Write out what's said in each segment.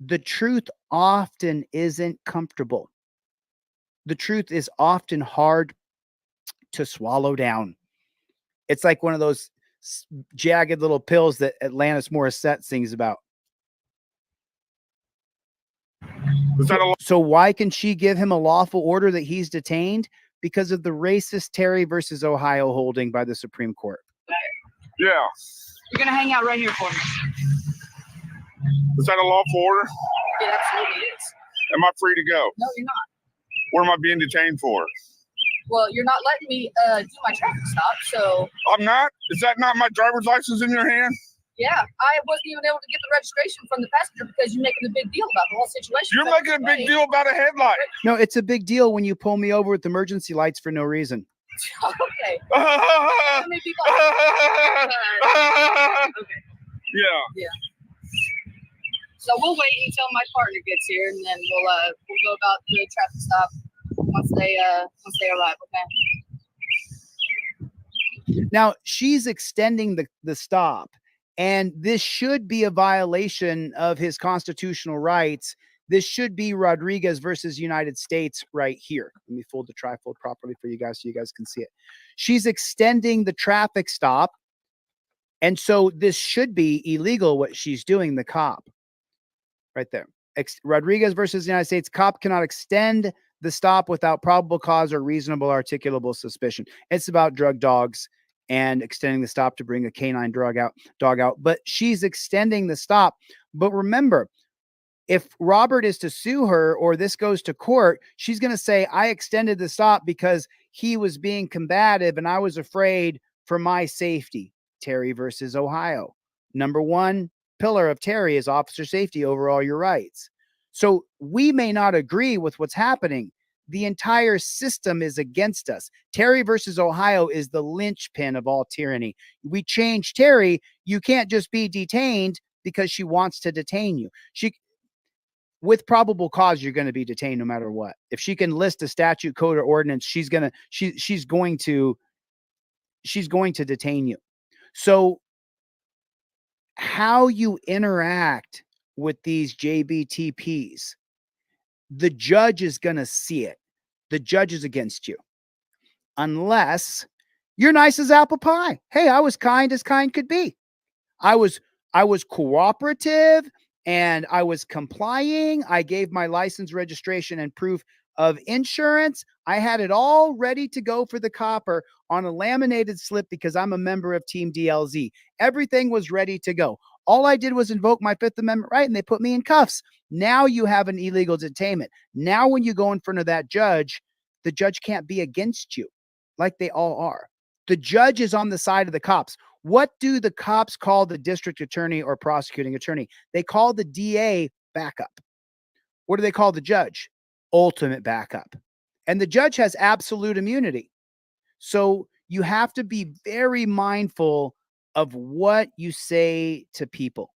The truth often isn't comfortable. The truth is often hard to swallow down. It's like one of those jagged little pills that Atlantis Morissette sings about. So why can she give him a lawful order that he's detained? Because of the racist Terry versus Ohio holding by the Supreme Court. Yeah. You're going to hang out right here for me. Is that a lawful order? It absolutely is. Am I free to go? No, you're not. What am I being detained for? Well, you're not letting me do my traffic stop, so... I'm not? Is that not my driver's license in your hand? Yeah, I wasn't even able to get the registration from the passenger because you're making a big deal about the whole situation. You're making a big deal about a headlight. No, it's a big deal when you pull me over with emergency lights for no reason. Okay. How many people... Okay. Yeah. So we'll wait until my partner gets here, and then we'll go about the traffic stop once they arrive. Okay. Now she's extending the stop, and this should be a violation of his constitutional rights. This should be Rodriguez versus United States right here. Let me fold the trifold properly for you guys so you guys can see it. She's extending the traffic stop, and so this should be illegal what she's doing. The cop. Right there. Rodriguez versus the United States. Cop cannot extend the stop without probable cause or reasonable articulable suspicion. It's about drug dogs and extending the stop to bring a canine dog out. But she's extending the stop. But remember, if Robert is to sue her or this goes to court, she's going to say, I extended the stop because he was being combative and I was afraid for my safety. Terry versus Ohio. Number one pillar of Terry is officer safety over all your rights. So we may not agree with what's happening. The entire system is against us. Terry versus Ohio is the linchpin of all tyranny. We change Terry. You can't just be detained because she wants to detain you. With probable cause, you're going to be detained no matter what. If she can list a statute, code, or ordinance, she's going to detain you. So how you interact with these JBTPs, the judge is going to see it. The judge is against you. Unless you're nice as apple pie. Hey, I was kind as kind could be. I was cooperative and I was complying. I gave my license, registration, and proof of insurance. I had it all ready to go for the copper on a laminated slip because I'm a member of Team DLZ. Everything was ready to go. All I did was invoke my Fifth Amendment right, and they put me in cuffs. Now you have an illegal detainment. Now when you go in front of that judge, the judge can't be against you like they all are. The judge is on the side of the cops. What do the cops call the district attorney or prosecuting attorney? They call the DA backup. What do they call the judge? Ultimate backup. And the judge has absolute immunity. So you have to be very mindful of what you say to people.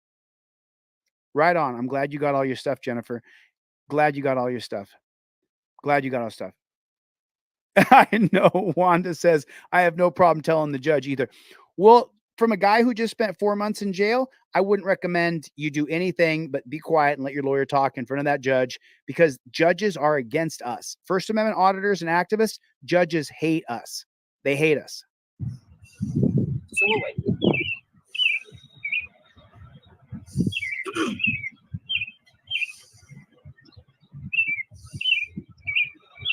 Right on. I'm glad you got all your stuff, Jennifer. Glad you got all your stuff. Glad you got all stuff. I know Wanda says, I have no problem telling the judge either. Well, from a guy who just spent 4 months in jail, I wouldn't recommend you do anything but be quiet and let your lawyer talk in front of that judge, because judges are against us. First Amendment auditors and activists, judges hate us. They hate us. So we'll wait.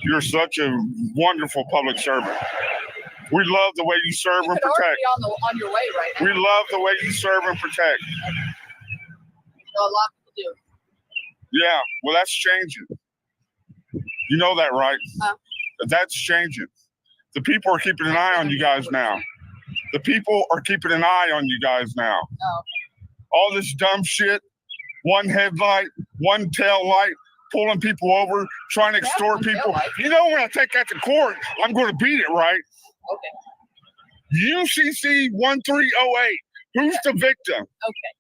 You're such a wonderful public servant. We love the way you serve and protect. On your way right now. We love the way you serve and protect. A lot of people do. Yeah, well, that's changing. You know that, right? That's changing. The people are keeping an eye on you guys now. The people are keeping an eye on you guys now. Oh. All this dumb shit, one headlight, one tail light, pulling people over, trying to extort people. You know, when I take that to court, I'm going to beat it, right? Okay. UCC 1308. Who's the victim? Okay.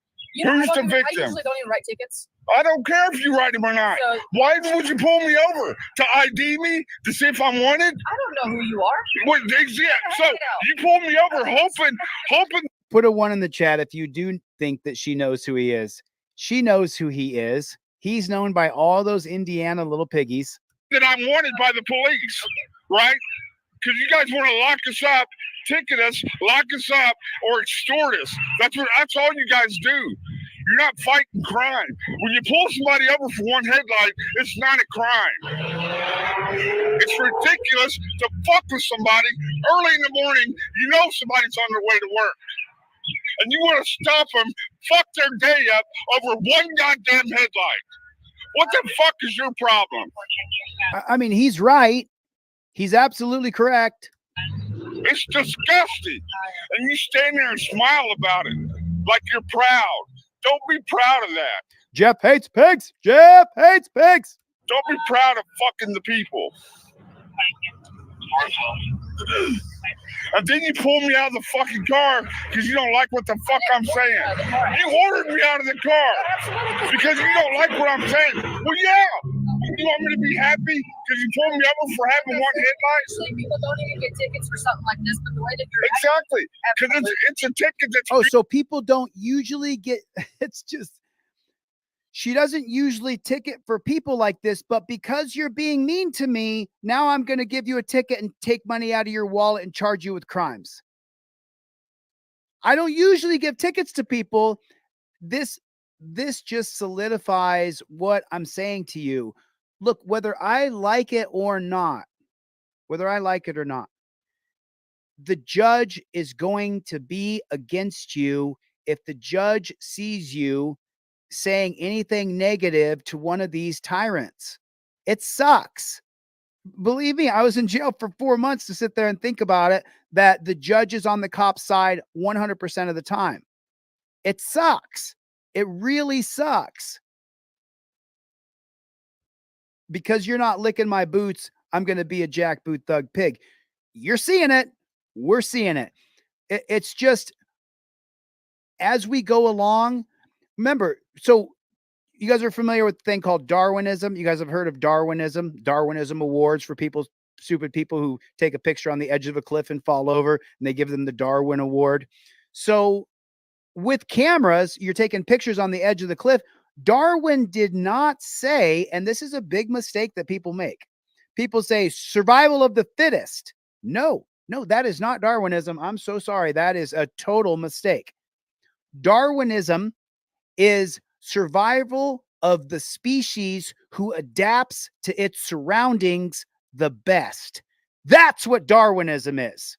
Who's the victim? I usually don't even write tickets. I don't care if you write them or not. So, why would you pull me over? To ID me? To see if I'm wanted? I don't know who you are. Wait, yeah, so you pulled me over hoping. Put a 1 in the chat if you do think that she knows who he is. She knows who he is. He's known by all those Indiana little piggies. That I'm wanted by the police, right? Because you guys want to lock us up, ticket us, lock us up, or extort us. That's all you guys do. You're not fighting crime. When you pull somebody over for one headlight, it's not a crime. It's ridiculous to fuck with somebody early in the morning. You know somebody's on their way to work. And you want to stop them, fuck their day up over one goddamn headlight. What the fuck is your problem? I mean, he's right. He's absolutely correct. It's disgusting. And you stand there and smile about it like you're proud. Don't be proud of that. Jeff hates pigs. Jeff hates pigs. Don't be proud of fucking the people. And then you pull me out of the fucking car because you don't like what the fuck I'm saying. You ordered me out of the car because you don't like what I'm saying. Well, yeah. You want me to be happy because you pulled me over for having one headlight? Usually people don't even get tickets for something like this, but the way that you're Exactly. Because it's a ticket that's... Oh, so people don't usually get... It's just... She doesn't usually ticket for people like this, but because you're being mean to me, now I'm going to give you a ticket and take money out of your wallet and charge you with crimes. I don't usually give tickets to people. This just solidifies what I'm saying to you. Look, whether I like it or not, the judge is going to be against you if the judge sees you saying anything negative to one of these tyrants. It sucks. Believe me, I was in jail for 4 months to sit there and think about it, that the judge is on the cop's side 100% of the time. It sucks. It really sucks. Because you're not licking my boots, I'm going to be a jackboot thug pig. You're seeing it. We're seeing it. It's just, as we go along, remember, so you guys are familiar with the thing called Darwinism. You guys have heard of Darwinism awards for stupid people who take a picture on the edge of a cliff and fall over, and they give them the Darwin Award. So with cameras, you're taking pictures on the edge of the cliff. Darwin did not say, and this is a big mistake that people make. People say survival of the fittest. No, that is not Darwinism. I'm so sorry. That is a total mistake. Darwinism is survival of the species who adapts to its surroundings the best. That's what Darwinism is.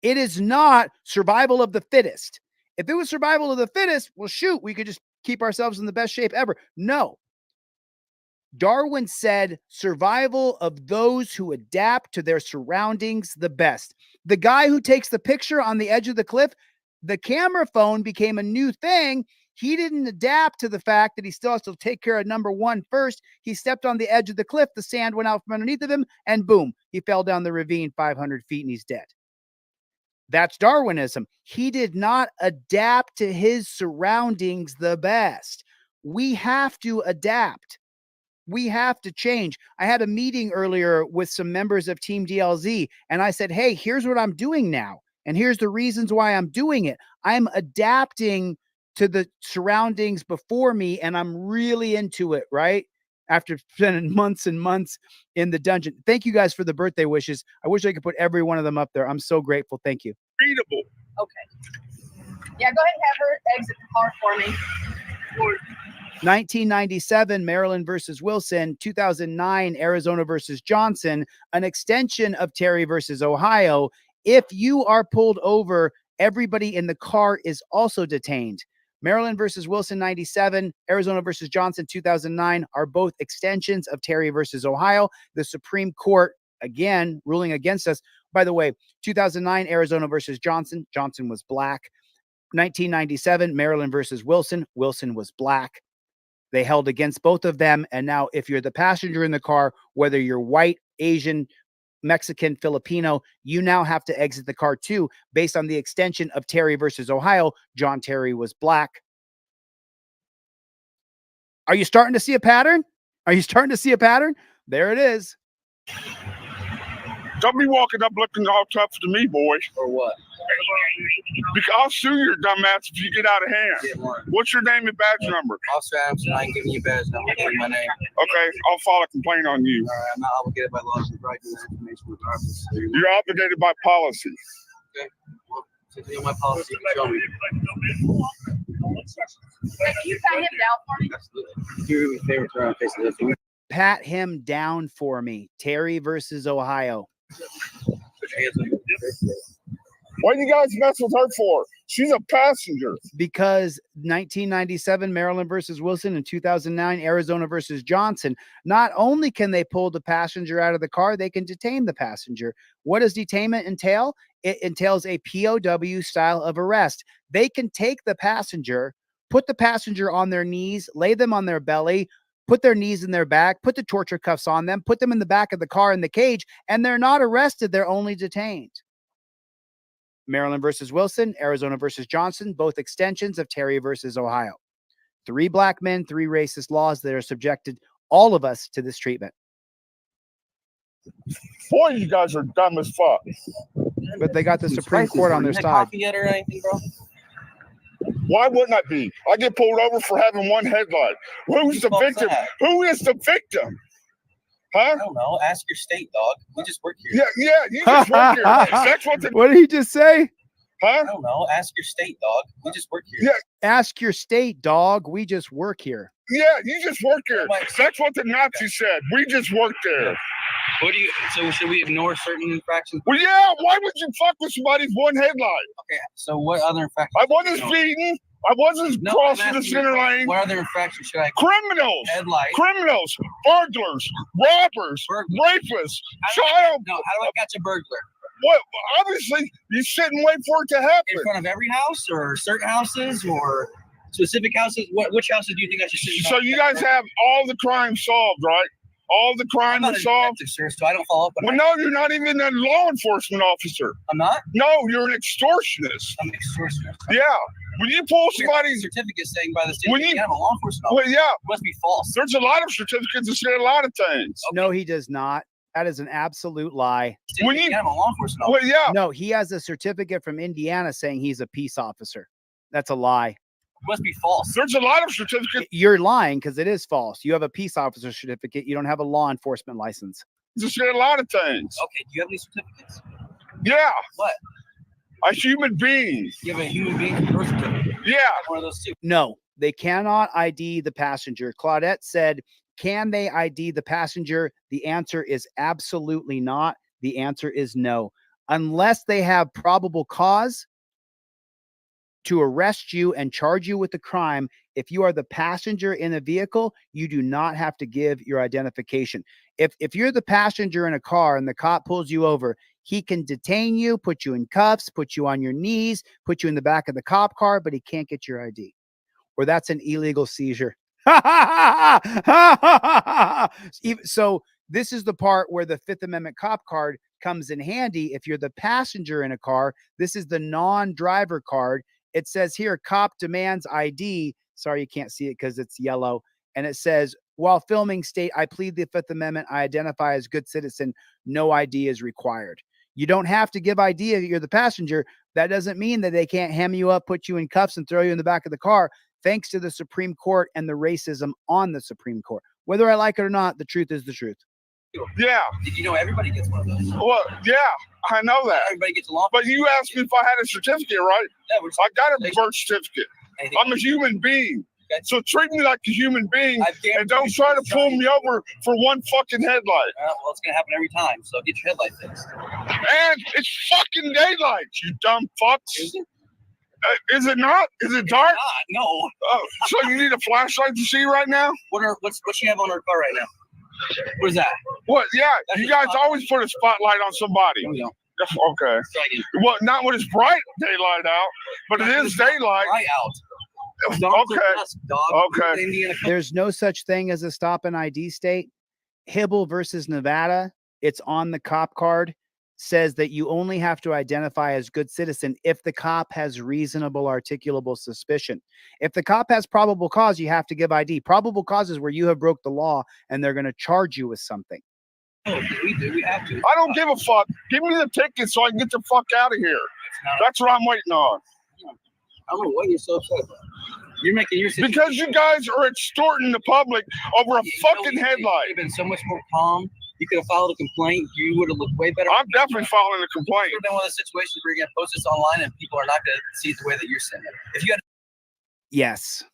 It is not survival of the fittest. If it was survival of the fittest, well, shoot, we could just keep ourselves in the best shape ever. No. Darwin said survival of those who adapt to their surroundings the best. The guy who takes the picture on the edge of the cliff, the camera phone became a new thing. He didn't adapt to the fact that he still has to take care of number one first. He stepped on the edge of the cliff. The sand went out from underneath of him, and boom, he fell down the ravine 500 feet and he's dead. That's Darwinism. He did not adapt to his surroundings the best. We have to adapt. We have to change. I had a meeting earlier with some members of Team DLZ, and I said, hey, here's what I'm doing now. And here's the reasons why I'm doing it. I'm adapting to the surroundings before me, and I'm really into it, right? After spending months and months in the dungeon. Thank you guys for the birthday wishes. I wish I could put every one of them up there. I'm so grateful. Thank you. Readable. Okay. Yeah, go ahead and have her exit the car for me. 1997, Maryland versus Wilson. 2009, Arizona versus Johnson. An extension of Terry versus Ohio. If you are pulled over, everybody in the car is also detained. Maryland versus Wilson, 97, Arizona versus Johnson, 2009 are both extensions of Terry versus Ohio. The Supreme Court, again, ruling against us. By the way, 2009, Arizona versus Johnson. Johnson was black. 1997, Maryland versus Wilson. Wilson was black. They held against both of them. And now if you're the passenger in the car, whether you're white, Asian, Mexican, Filipino, you now have to exit the car too, based on the extension of Terry versus Ohio. John Terry was black. Are you starting to see a pattern? Are you starting to see a pattern? There it is. Don't be walking up looking all tough to me, boy. Or what? Because I'll sue your dumb ass if you get out of hand. Get one. What's your name and badge number? Officer Adamson, I ain't giving you a badge number. Give my name. Okay, I'll file a complaint on you. All right, I'm not obligated by law to provide you that information regardless. So you're You're obligated by policy. okay. Well, since you know my policy, you can show me. Can you pat him down for me? Absolutely. Do me a favor, turn on face of this. Pat him down for me. Terry versus Ohio. Put your hands on your face. What do you guys mess with her for? She's a passenger. Because 1997 Maryland versus Wilson and 2009 Arizona versus Johnson, not only can they pull the passenger out of the car, they can detain the passenger. What does detainment entail? It entails a POW style of arrest. They can take the passenger, put the passenger on their knees, lay them on their belly, put their knees in their back, put the torture cuffs on them, put them in the back of the car in the cage, and they're not arrested. They're only detained. Maryland versus Wilson, Arizona versus Johnson, both extensions of Terry versus Ohio. 3 black men, 3 racist laws that are subjected all of us to this treatment. Boy, you guys are dumb as fuck. But they got the Supreme Court on their Had side. coffee yet or anything, bro? Why wouldn't I be? I get pulled over for having one headlight. Who's the Who victim? that? Who is the victim? Huh? I don't know. Ask your state, dog. We just work here. Yeah, you just work here. That's what the What did he just say? huh? I don't know. Ask your state, dog. We just work here. Yeah. Ask your state, dog. We just work here. Yeah, you just work here. That's what the Nazi said. We just work there. What do you? So should we ignore certain infractions? Well, yeah. Why would you fuck with somebody's one headlight? Okay. So what other infractions? I wasn't No. speeding. I wasn't No, crossing I'm the asking center you, lane. What other infractions should I? Criminals, Headlight. criminals, burglars, robbers, Burglar. rapists, child. No. How do I catch a burglar? What? Obviously, you sit and wait for it to happen. In front of every house, or certain houses, or specific houses? Which houses do you think I should sit in? So you guys have all the crimes solved, right? All the I'm crime not is a solved. detective, sir, so I don't follow up on Well, that. no, you're not even a law enforcement officer. I'm not. No, you're an extortionist. I'm an extortionist. Yeah. When you pull We have a somebody's, certificate saying by the state When that you- I'm a law enforcement officer. well, yeah, It must be false. there's a lot of certificates that say a lot of things. No, he does not. That is an absolute lie. When you- I'm a law enforcement officer. Well, yeah, No, he has a certificate from Indiana saying he's a peace officer. That's a lie. It must be false. there's a lot of certificates You're lying because it is false. You have a peace officer certificate. You don't have a law enforcement license. that say a lot of things. Okay. Do you have any certificates? Yeah. What? A human being. You have a human being birth certificate. Yeah. I have one of those too. No, they cannot ID the passenger. Claudette said, can they ID the passenger? The answer is absolutely not. The answer is no. Unless they have probable cause to arrest you and charge you with the crime, if you are the passenger in a vehicle, you do not have to give your identification. If you're the passenger in a car and the cop pulls you over, he can detain you, put you in cuffs, put you on your knees, put you in the back of the cop car, but he can't get your ID. Or that's an illegal seizure. So this is the part where the Fifth Amendment cop card comes in handy. If you're the passenger in a car, this is the non-driver card. It says here, cop demands ID. Sorry, you can't see it because it's yellow. And it says, while filming state, I plead the Fifth Amendment. I identify as good citizen. No ID is required. You don't have to give ID if you're the passenger. That doesn't mean that they can't hem you up, put you in cuffs, and throw you in the back of the car, thanks to the Supreme Court and the racism on the Supreme Court. Whether I like it or not, the truth is the truth. Yeah. Did you know everybody gets one of those? Well, yeah, I know that. Everybody gets a law. But you asked me if I had a certificate, right? Yeah, we're just, I got a birth certificate. anything. I'm a human being. Okay. So treat me like a human being I guarantee and don't you try to it's pull trying- me over for one fucking headlight. Well, it's gonna happen every time. So get your headlight fixed. And it's fucking daylight, you dumb fucks. Is it? Is it not? Is it dark? No. Oh, so you need a flashlight to see right now? What's she have on her car right now? What is that? What? Yeah, That's you a guys spotlight. always put a spotlight on somebody. Here we go. Okay. Try again. Well, not when it's bright daylight out, but it is daylight. Right out. Dogs are Okay. dusk, dog. Okay. Indiana. There's no such thing as a stop and ID state. Hibble versus Nevada, it's on the cop card, says that you only have to identify as good citizen if the cop has reasonable articulable suspicion. If the cop has probable cause, you have to give ID. Probable cause is where you have broke the law and they're going to charge you with something. Oh, we do. We have to. I don't give a fuck. Give me the ticket so I can get the fuck out of here. That's what I'm waiting on. I don't know what you're so upset about. You're making your situation. Because you guys are extorting the public over a fucking You headlight. could have been so much more calm. You could have filed a complaint. You would have looked way better. I'm definitely filing a It complaint. would have been one of those situations where you're going to post this online and people are not going to see it the way that you're saying it. If you had Yes.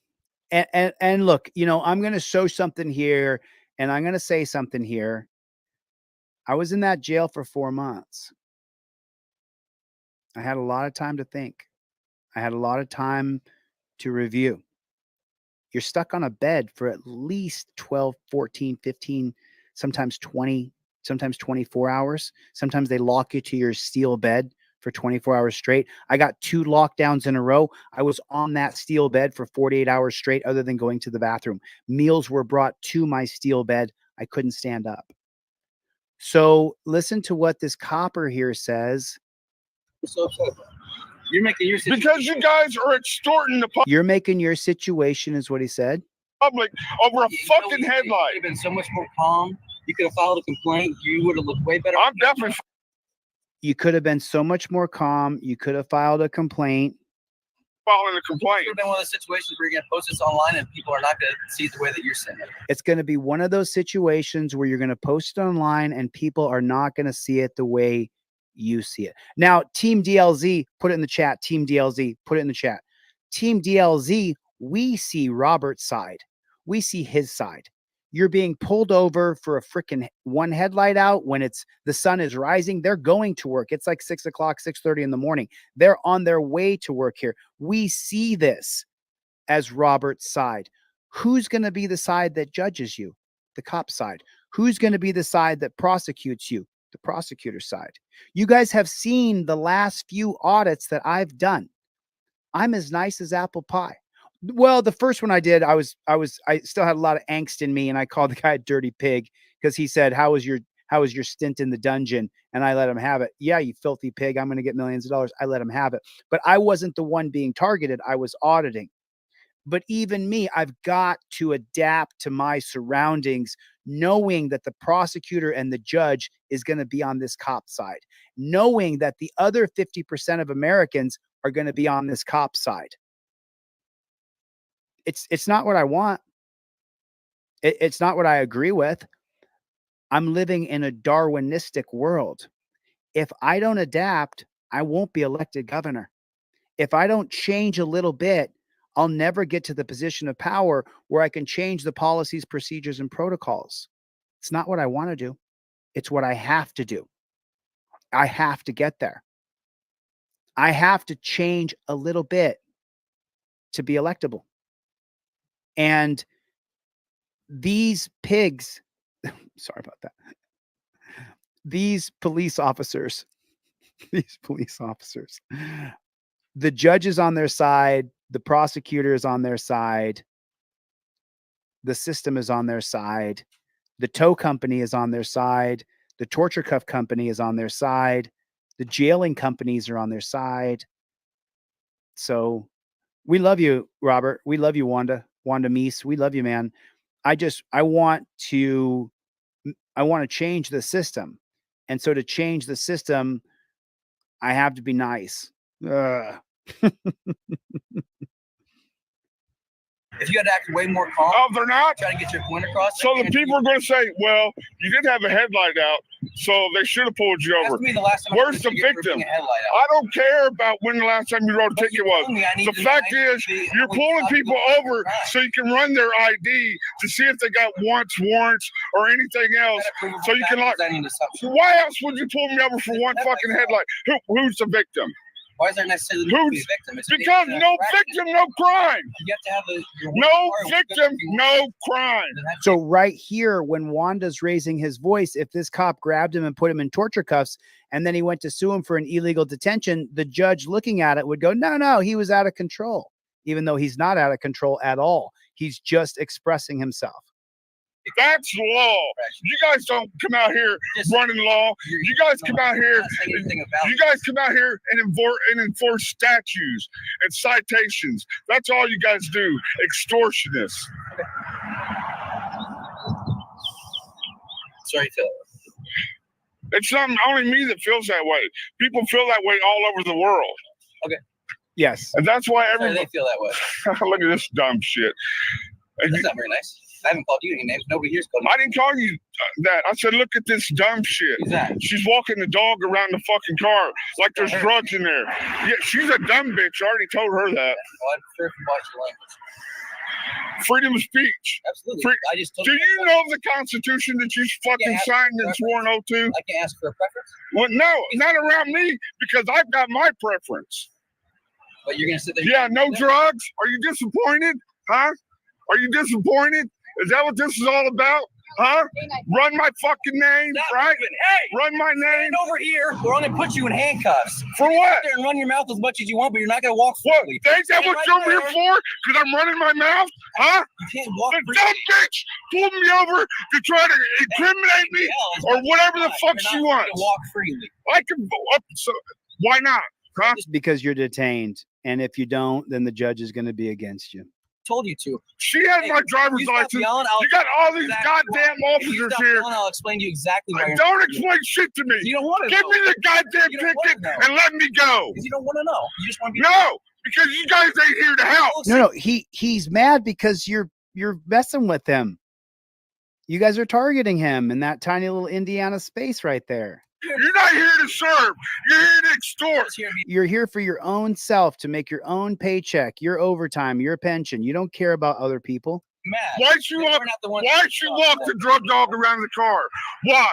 And look, you know, I'm going to show something here and I'm going to say something here. I was in that jail for 4 months. I had a lot of time to think. I had a lot of time to review. You're stuck on a bed for at least 12, 14, 15, sometimes 20, sometimes 24 hours. Sometimes they lock you to your steel bed for 24 hours straight. I got 2 lockdowns in a row. I was on that steel bed for 48 hours straight, other than going to the bathroom. Meals were brought to my steel bed. I couldn't stand up. So listen to what this copper here says. you're so upset about, you're making your situation. Because you guys are extorting the You're making your situation, is what he said. public over a You fucking could headlight. have been so much more calm. You could have filed a complaint. You would have looked way better. I'm definitely You could have been so much more calm. You could have filed a complaint. filing a It complaint. would have been one of those situations where you're going to post this online and people are not going to see it the way that you're saying it. It's going to be one of those situations where you're going to post it online and people are not going to see it the way you see it. Now, Team DLZ, put it in the chat. Team DLZ, put it in the chat. Team DLZ, we see Robert's side. We see his side. You're being pulled over for a freaking one headlight out when the sun is rising. They're going to work. It's like 6 o'clock, 6:30 in the morning. They're on their way to work here. We see this as Robert's side. Who's going to be the side that judges you? The cop side. Who's going to be the side that prosecutes you? The prosecutor side. You guys have seen the last few audits that I've done. I'm as nice as apple pie. Well, the first one I did, I still had a lot of angst in me, and I called the guy a dirty pig because he said, how was your stint in the dungeon? And I let him have it. Yeah, you filthy pig. I'm going to get millions of dollars. I let him have it. But I wasn't the one being targeted. I was auditing. But even me, I've got to adapt to my surroundings, knowing that the prosecutor and the judge is going to be on this cop side, knowing that the other 50% of Americans are going to be on this cop side. It's not what I want. It's not what I agree with. I'm living in a Darwinistic world. If I don't adapt, I won't be elected governor. If I don't change a little bit, I'll never get to the position of power where I can change the policies, procedures, and protocols. It's not what I want to do. It's what I have to do. I have to get there. I have to change a little bit to be electable. And these pigs, sorry about that. These police officers, the judge is on their side, the prosecutor is on their side, the system is on their side, the tow company is on their side, the torture cuff company is on their side, the jailing companies are on their side. So we love you, Robert. We love you, Wanda Meese. We love you, man. I want to change the system. And so to change the system, I have to be nice. If you had to act way more calm, Oh, they're not? try to get your point across. So the people are going to say, well, you did have a headlight out, so they should have pulled you That's over. to me the last time Where's the victim? I don't care about when the last time you wrote a ticket was. The fact is, you're pulling people over so you can run their ID to see if they got warrants or anything else. So you can like, why else would you pull me over for one fucking headlight? Who's the victim? Why is there necessarily Who's- be a victim? It's a Because victim, no that's victim, no crime. You have to have your No word victim, no crime. So right here, when Wanda's raising his voice, if this cop grabbed him and put him in torture cuffs, and then he went to sue him for an illegal detention, the judge looking at it would go, no, he was out of control, even though he's not out of control at all. He's just expressing himself. That's law. You guys don't come out here running law. You guys come out here. You guys come out here and enforce statutes and citations. That's all you guys do. Extortionists. Sorry, Taylor. It's not only me that feels that way. People feel that way all over the world. Yes. And that's why Why do everybody, they feel that way? look at this dumb shit. And That's not very nice. I haven't called you any names. Nobody here's called you. I didn't call you that. I said, look at this dumb shit. Who's that? She's walking the dog around the fucking car like there's drugs in there. Yeah, she's a dumb bitch. I already told her that. Well, I prefer if you watch your language. Freedom of speech. Absolutely. Free- I just told Do you know the Constitution that you fucking Yeah, signed and swore an oath to? I can ask for a preference, Well, no, not around me because I've got my preference. but you're gonna sit there. Yeah, no drugs. Are you disappointed? Huh? Are you disappointed? Is that what this is all about? Huh? Run my fucking name, Stop right? moving. Hey, Run my name. stand over here. We're gonna put you in handcuffs. For what? Sit there and run your mouth as much as you want, but you're not gonna walk What? freely. Ain't that Stand what right you're here there. for? Because I'm running my mouth? Huh? You can't walk The freely. dumb bitch pulled me over to try to incriminate me Hell, it's or not- whatever the you're fuck not she free to wants. walk freely. I can go up. So why not? Huh? Because you're detained. And if you don't, then the judge is going to be against you. Told you to. She has Hey, my driver's You stop license. yelling, I'll You got all these exactly goddamn If you officers stop here. yelling, I'll explain to you exactly why. Don't explain shit to me. You don't want to Give know. me the goddamn You don't wanna ticket know. and let me go. Because you don't want to know. You just want to be. No, because you guys ain't here to help. No, he's mad because you're messing with him. You guys are targeting him in that tiny little Indiana space right there. You're not here to serve. You're here to extort. Just here to be- You're here for your own self to make your own paycheck, your overtime, your pension. You don't care about other people. mad. Why'd you Then walk? we're not the ones Why'd that you talk walk about the it. drug dog around the car? Why?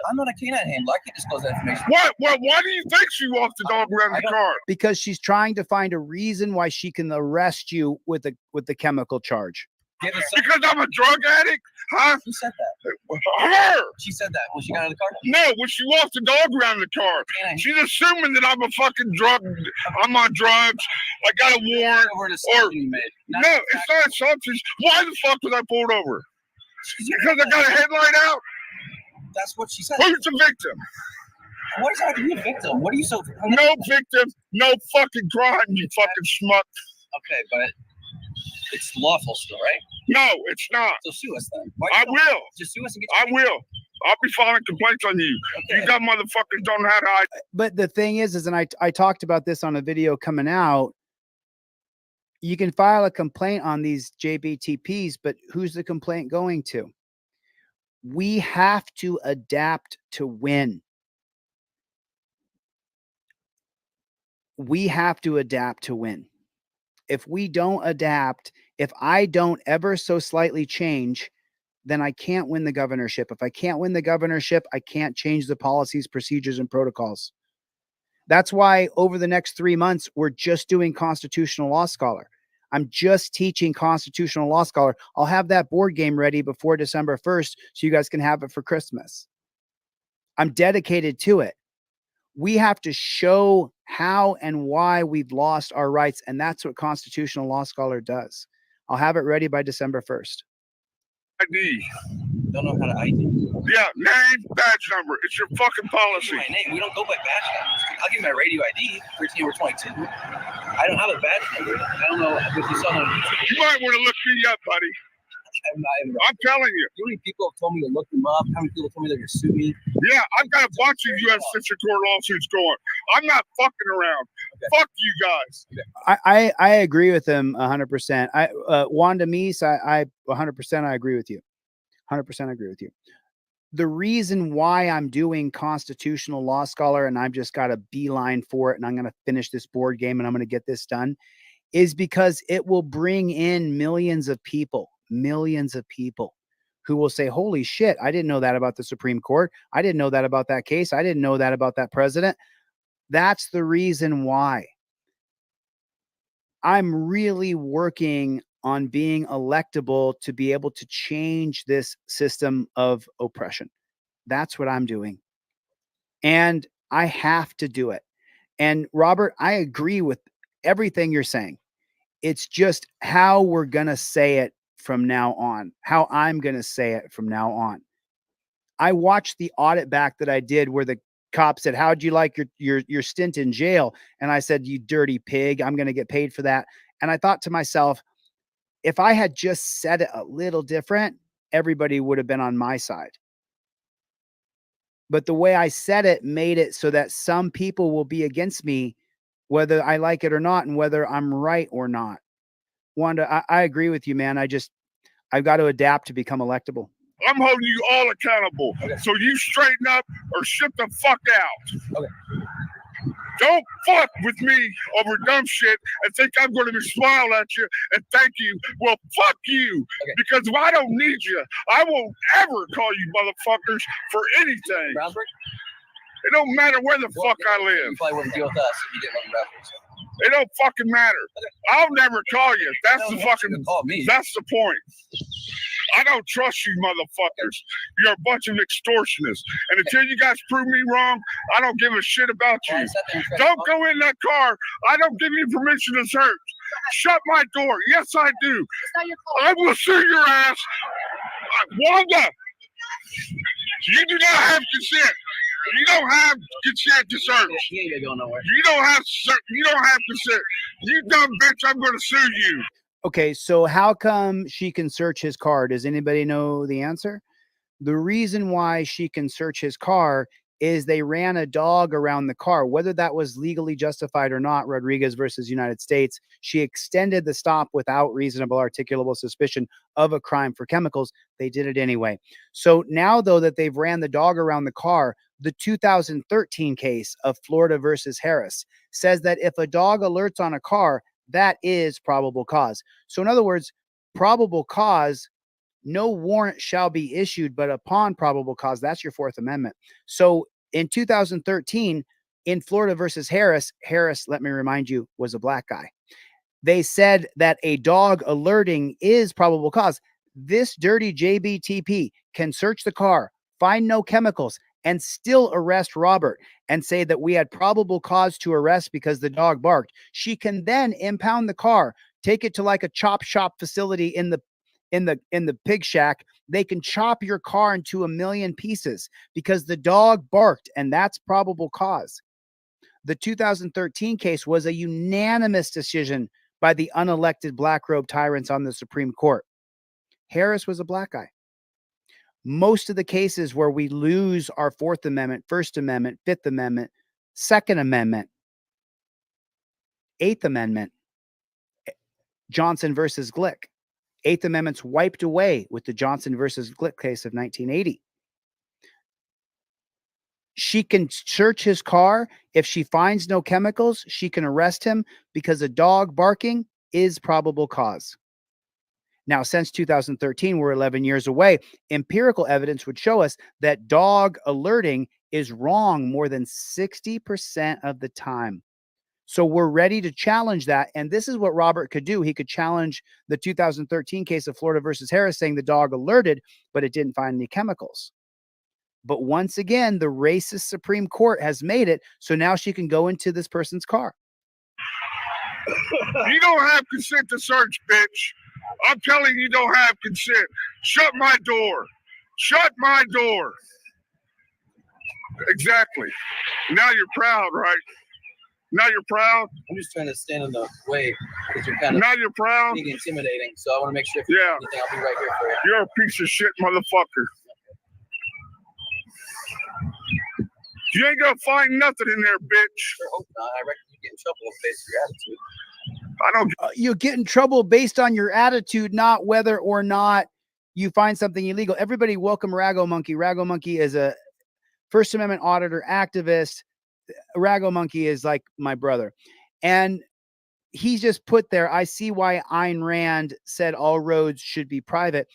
I'm not a canine handler. I can't disclose that information. Why do you think she walked the dog around I the don't- car? Because she's trying to find a reason why she can arrest you with the chemical charge. Give us some- Because I'm a drug addict? Huh? Who said that? Her! She said that when she got out of the car. No, when she walked the dog around the car. Canine She's assuming that I'm a fucking drug. I'm on drugs. I got a warrant. over an assumption you made. Not No, the it's fact- not assumptions. Why the fuck was I pulled over? Because I got a headlight out? That's what she said. Who's the victim? What is that to be a victim? What are you so? No victim, no fucking crime, you fucking schmuck. Okay, but it's lawful still, right? No, it's not. So sue us then. Why I don't- will. Just sue us and I get. will. I'll be filing complaints on you. Okay. You got motherfuckers don't know how to hide. But the thing is, and I talked about this on a video coming out. You can file a complaint on these JBTPs, but who's the complaint going to? We have to adapt to win. We have to adapt to win. If we don't adapt, if I don't ever so slightly change, then I can't win the governorship. If I can't win the governorship, I can't change the policies, procedures, and protocols. That's why over the next 3 months, we're just doing Constitutional Law Scholar. I'm just teaching Constitutional Law Scholar. I'll have that board game ready before December 1st so you guys can have it for Christmas. I'm dedicated to it. We have to show how and why we've lost our rights, and that's what Constitutional Law Scholar does. I'll have it ready by December 1st. ID. Don't know how to ID. Yeah, name, badge number. It's your fucking policy. My name. We don't go by badge numbers. I'll give you my radio ID. 13 or 22. I don't have a badge number. I don't know if you saw it on YouTube. You might want to look me up, buddy. I'm telling you. You know how many people have told me to look them up? How many people told me they're going to sue me? Yeah, I've got a bunch of U.S. District Court lawsuits going. I'm not fucking around. Okay. Fuck you guys. I agree with him 100%. Wanda Meese, I 100% I agree with you. 100% agree with you. The reason why I'm doing Constitutional Law Scholar and I've just got a beeline for it and I'm going to finish this board game and I'm going to get this done is because it will bring in millions of people who will say, holy shit, I didn't know that about the Supreme Court. I didn't know that about that case. I didn't know that about that president. That's the reason why I'm really working on being electable to be able to change this system of oppression. That's what I'm doing. And I have to do it. And Robert, I agree with everything you're saying. It's just how we're going to say it from now on, how I'm going to say it from now on. I watched the audit back that I did where the cop said, how'd you like your stint in jail? And I said, you dirty pig, I'm going to get paid for that. And I thought to myself, if I had just said it a little different, everybody would have been on my side. but the way I said it made it so that some people will be against me, whether I like it or not, and whether I'm right or not. Wanda, I agree with you, man. I've got to adapt to become electable. I'm holding you all accountable. Okay. So you straighten up or shut the fuck out. Okay. Don't fuck with me over dumb shit and think I'm going to smile at you and thank you. Well, fuck you. Okay. Because if I don't need you, I won't ever call you motherfuckers for anything. Brownsburg? It don't matter where the Well, fuck I live. You probably wouldn't deal with us if you didn't live in Brownsburg. It don't fucking matter. I'll never call you. That's the fucking. Call me. That's the point. I don't trust you motherfuckers. You're a bunch of extortionists. And until you guys prove me wrong, I don't give a shit about Well, I you. sat there and tried to Don't talk. go in that car. I don't give you permission to search. Shut my door. Yes, I do. It's not your fault. I will sue your ass. Wanda, you do not have consent. You don't have consent to search. He ain't going nowhere. You don't have consent. You dumb bitch, I'm going to sue you. Okay, so how come she can search his car? Does anybody know the answer? The reason why she can search his car is they ran a dog around the car. Whether that was legally justified or not, Rodriguez versus United States, she extended the stop without reasonable articulable suspicion of a crime for chemicals. They did it anyway. So now, though, that they've ran the dog around the car, the 2013 case of Florida versus Harris says that if a dog alerts on a car, that is probable cause. So in other words, probable cause, no warrant shall be issued, but upon probable cause, that's your Fourth Amendment. So in 2013, in Florida versus Harris, let me remind you, was a black guy. They said that a dog alerting is probable cause. This dirty JBTP can search the car, find no chemicals, and still arrest Robert and say that we had probable cause to arrest because the dog barked. She can then impound the car, take it to like a chop shop facility in the pig shack. They can chop your car into 1 million pieces because the dog barked, and that's probable cause. The 2013 case was a unanimous decision by the unelected black robe tyrants on the Supreme Court. Harris was a black guy. Most of the cases where we lose our Fourth Amendment, First Amendment, Fifth Amendment, Second Amendment, Eighth Amendment, Johnson versus Glick. Eighth Amendment's wiped away with the Johnson versus Glick case of 1980. She can search his car. If she finds no chemicals, she can arrest him because a dog barking is probable cause. Now, since 2013, we're 11 years away. Empirical evidence would show us that dog alerting is wrong more than 60% of the time. So we're ready to challenge that. And this is what Robert could do. He could challenge the 2013 case of Florida versus Harris, saying the dog alerted, but it didn't find any chemicals. But once again, the racist Supreme Court has made it so now she can go into this person's car. You don't have consent to search, bitch. I'm telling you, don't have consent. Shut my door. Shut my door. Exactly. Now you're proud, right? Now you're proud. I'm just trying to stand in the way because you're kind of Now you're proud. being intimidating. So I want to make sure if you Yeah. need anything, I'll be right here for you. You're a piece of shit, motherfucker. You ain't gonna find nothing in there, bitch. Sure hope not. I reckon you get in trouble based on your attitude. I don't. You get in trouble based on your attitude, not whether or not you find something illegal. Everybody welcome Rago Monkey. Rago Monkey is a First Amendment auditor, activist. Rago Monkey is like my brother. And he's just put there, I see why Ayn Rand said all roads should be private.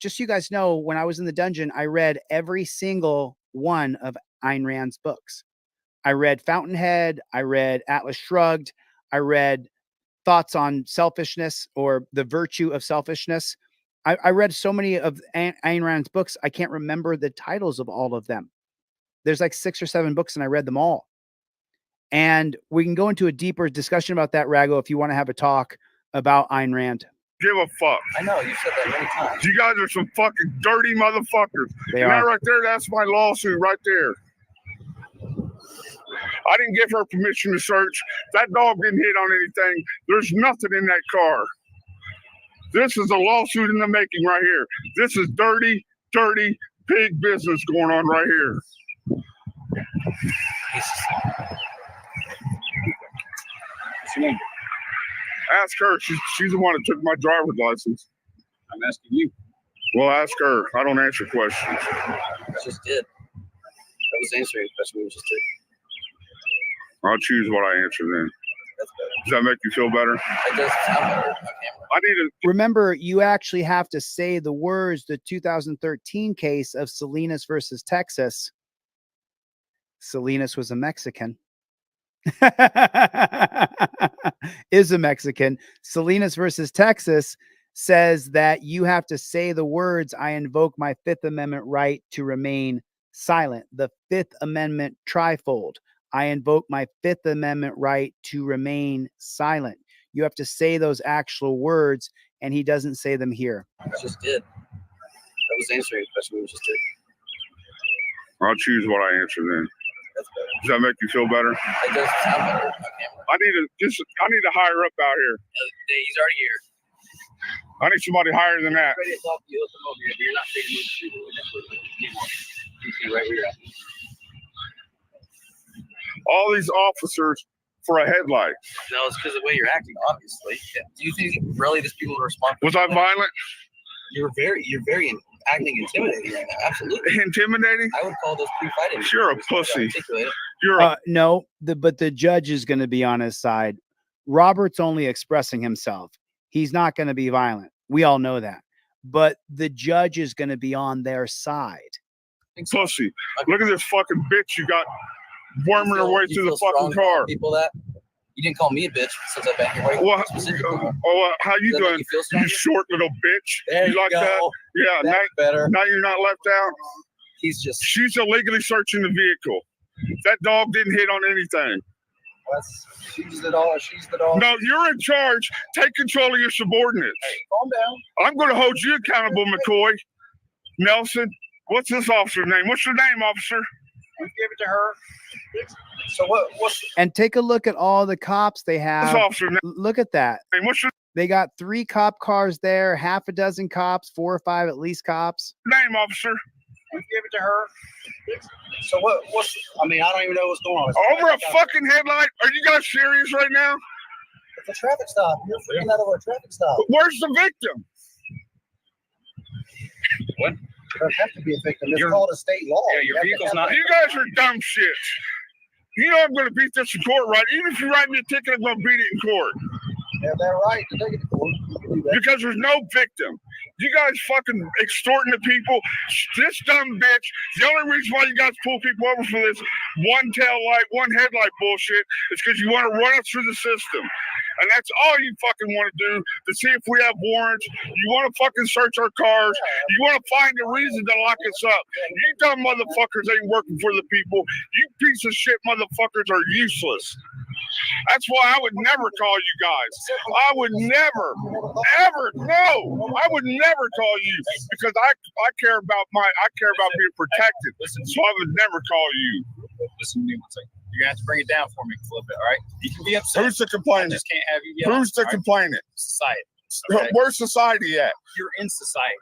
Just so you guys know, when I was in the dungeon, I read every single one of Ayn Rand's books. I read Fountainhead. I read Atlas Shrugged. I read Thoughts on Selfishness, or The Virtue of Selfishness. I read so many of Ayn Rand's books, I can't remember the titles of all of them. There's like 6 or 7 books, and I read them all. And we can go into a deeper discussion about that, Rago, if you want to have a talk about Ayn Rand. Give a fuck. I know you said that many times. You guys are some fucking dirty motherfuckers. They And that are. right there, that's my lawsuit right there. I didn't give her permission to search. That dog didn't hit on anything. There's nothing in that car. This is a lawsuit in the making right here. This is dirty, dirty pig business going on right here. Ask her. She's the one that took my driver's license. I'm asking you. Well, ask her. I don't answer questions. I just did. I was answering a question we just did. I'll choose what I answer then. That's better. Does that make you feel better? It does sound better on camera. I need to. Remember, you actually have to say the words, the 2013 case of Salinas versus Texas. Salinas was a Mexican. Is a Mexican. Salinas versus Texas says that you have to say the words, I invoke my Fifth Amendment right to remain silent. The Fifth Amendment trifold. I invoke my Fifth Amendment right to remain silent. You have to say those actual words, and he doesn't say them here. I just did. I was answering a question we just did. I'll choose what I answer then. That's better. Does that make you feel better? It does sound better on camera. I need to hire up out here. He's already here. I need somebody higher than that. Ready to talk to you. Come over here. You're not taking me to shoot anymore. You see right where you're at. All these officers for a headlight. No, it's because of the way you're acting, obviously. Do you think really these people are responsible? Was I violent? You're very acting intimidating right now. Absolutely. Intimidating? I would call those pre-fighting. You're a pussy. You're a No, but the judge is going to be on his side. Robert's only expressing himself. He's not going to be violent. We all know that. But the judge is going to be on their side. pussy. Look at this fucking bitch you got worming her way through the fucking car. People that you didn't call me a bitch since I've been here. Well, how you doing? You short little bitch. There you like go. that? Yeah, now, better. Now you're not left out. She's illegally searching the vehicle. That dog didn't hit on anything. She's the dog. She's the dog. No, you're in charge. Take control of your subordinates. Hey, calm down. I'm going to hold you accountable, McCoy. Nelson, what's this officer's name? What's your name, officer? We gave it to her. So what's and take a look at all the cops they have. This officer's name? Look at that. What's your They got 3 cop cars there, half a dozen cops, 4 or 5 at least cops. name, officer? we gave it to her? So what's I mean, I don't even know what's going on. Over a fucking headlight? Are you guys serious right now? It's a traffic stop. You're freaking out over a traffic stop. Where's the victim? What? You don't have to be a victim. It's called a state law. Yeah, your vehicle's not. You guys are dumb shit. You know I'm going to beat this in court, right? Even if you write me a ticket, I'm going to beat it in court. You have that right to take it to court. You can do that. Because there's no victim. You guys fucking extorting the people. This dumb bitch. The only reason why you guys pull people over for this one tail light, one headlight bullshit is because you want to run us through the system. And that's all you fucking want to do, to see if we have warrants. You want to fucking search our cars. You want to find a reason to lock us up. You dumb motherfuckers ain't working for the people. You piece of shit motherfuckers are useless. That's why I would never call you guys. I would never, ever, no. I would never call you because I care about being protected. So I would never call you. Listen to me one second. You're gonna have to bring it down for me a little bit, all right? You can be upset. Who's the I complainant? just can't have you yell. Who's the all right? complainant? Society. Okay? Where's society at? You're in society.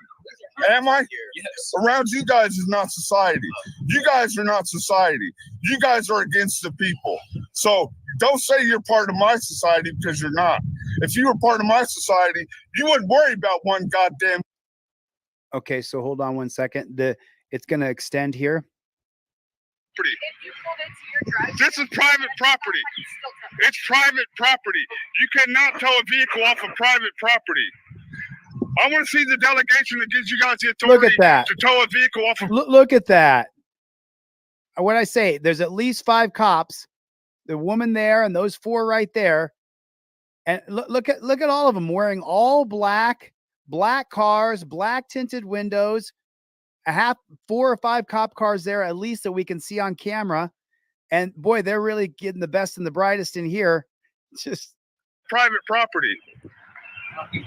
Am I? Yes. Around you guys is not society. You guys are not society. You guys are against the people. So don't say you're part of my society because you're not. If you were part of my society, you wouldn't worry about one goddamn. Okay, so hold on one second. It's going to extend here. property. If you pulled into your driveway, This is private property. It's private property. You cannot tow a vehicle off of private property. I want to see the delegation that gives you guys the Look authority at that. to tow a vehicle off of. Look at that. What I say, there's at least 5 cops, the woman there and those 4 right there. And look at all of them wearing all black cars, black tinted windows, 4 or 5 cop cars there at least that we can see on camera. And boy, they're really getting the best and the brightest in here. Just Private property. You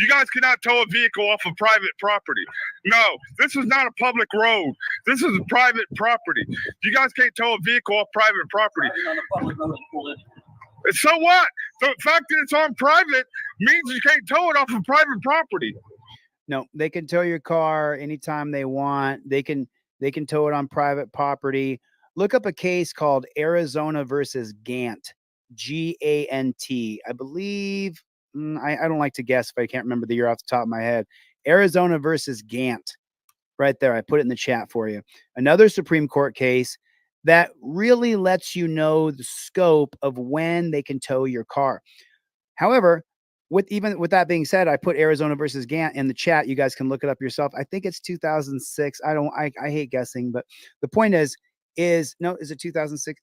guys cannot tow a vehicle off of private property. No, this is not a public road. This is private property. You guys can't tow a vehicle off private property. So what? The fact that it's on private means you can't tow it off of private property. no, they can tow your car anytime they want. They can They can tow it on private property. Look up a case called Arizona versus Gant, Gant. I believe, I don't like to guess if I can't remember the year off the top of my head. Arizona versus Gant, right there. I put it in the chat for you. Another Supreme Court case that really lets you know the scope of when they can tow your car. However, with that being said, I put Arizona versus Gant in the chat. You guys can look it up yourself. I think it's 2006. I hate guessing, but the point is no, is it 2006?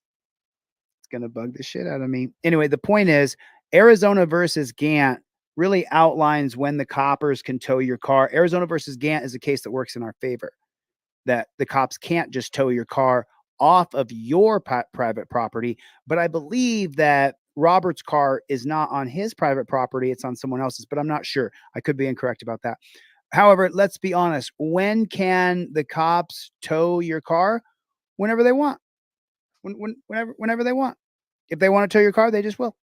It's gonna bug the shit out of me. Anyway, the point is Arizona versus Gant really outlines when the coppers can tow your car. Arizona versus Gant is a case that works in our favor, that the cops can't just tow your car off of your private property. But I believe that Robert's car is not on his private property. It's on someone else's, but I'm not sure. I could be incorrect about that. However, let's be honest. When can the cops tow your car? Whenever they want. Whenever they want. If they want to tow your car, they just will.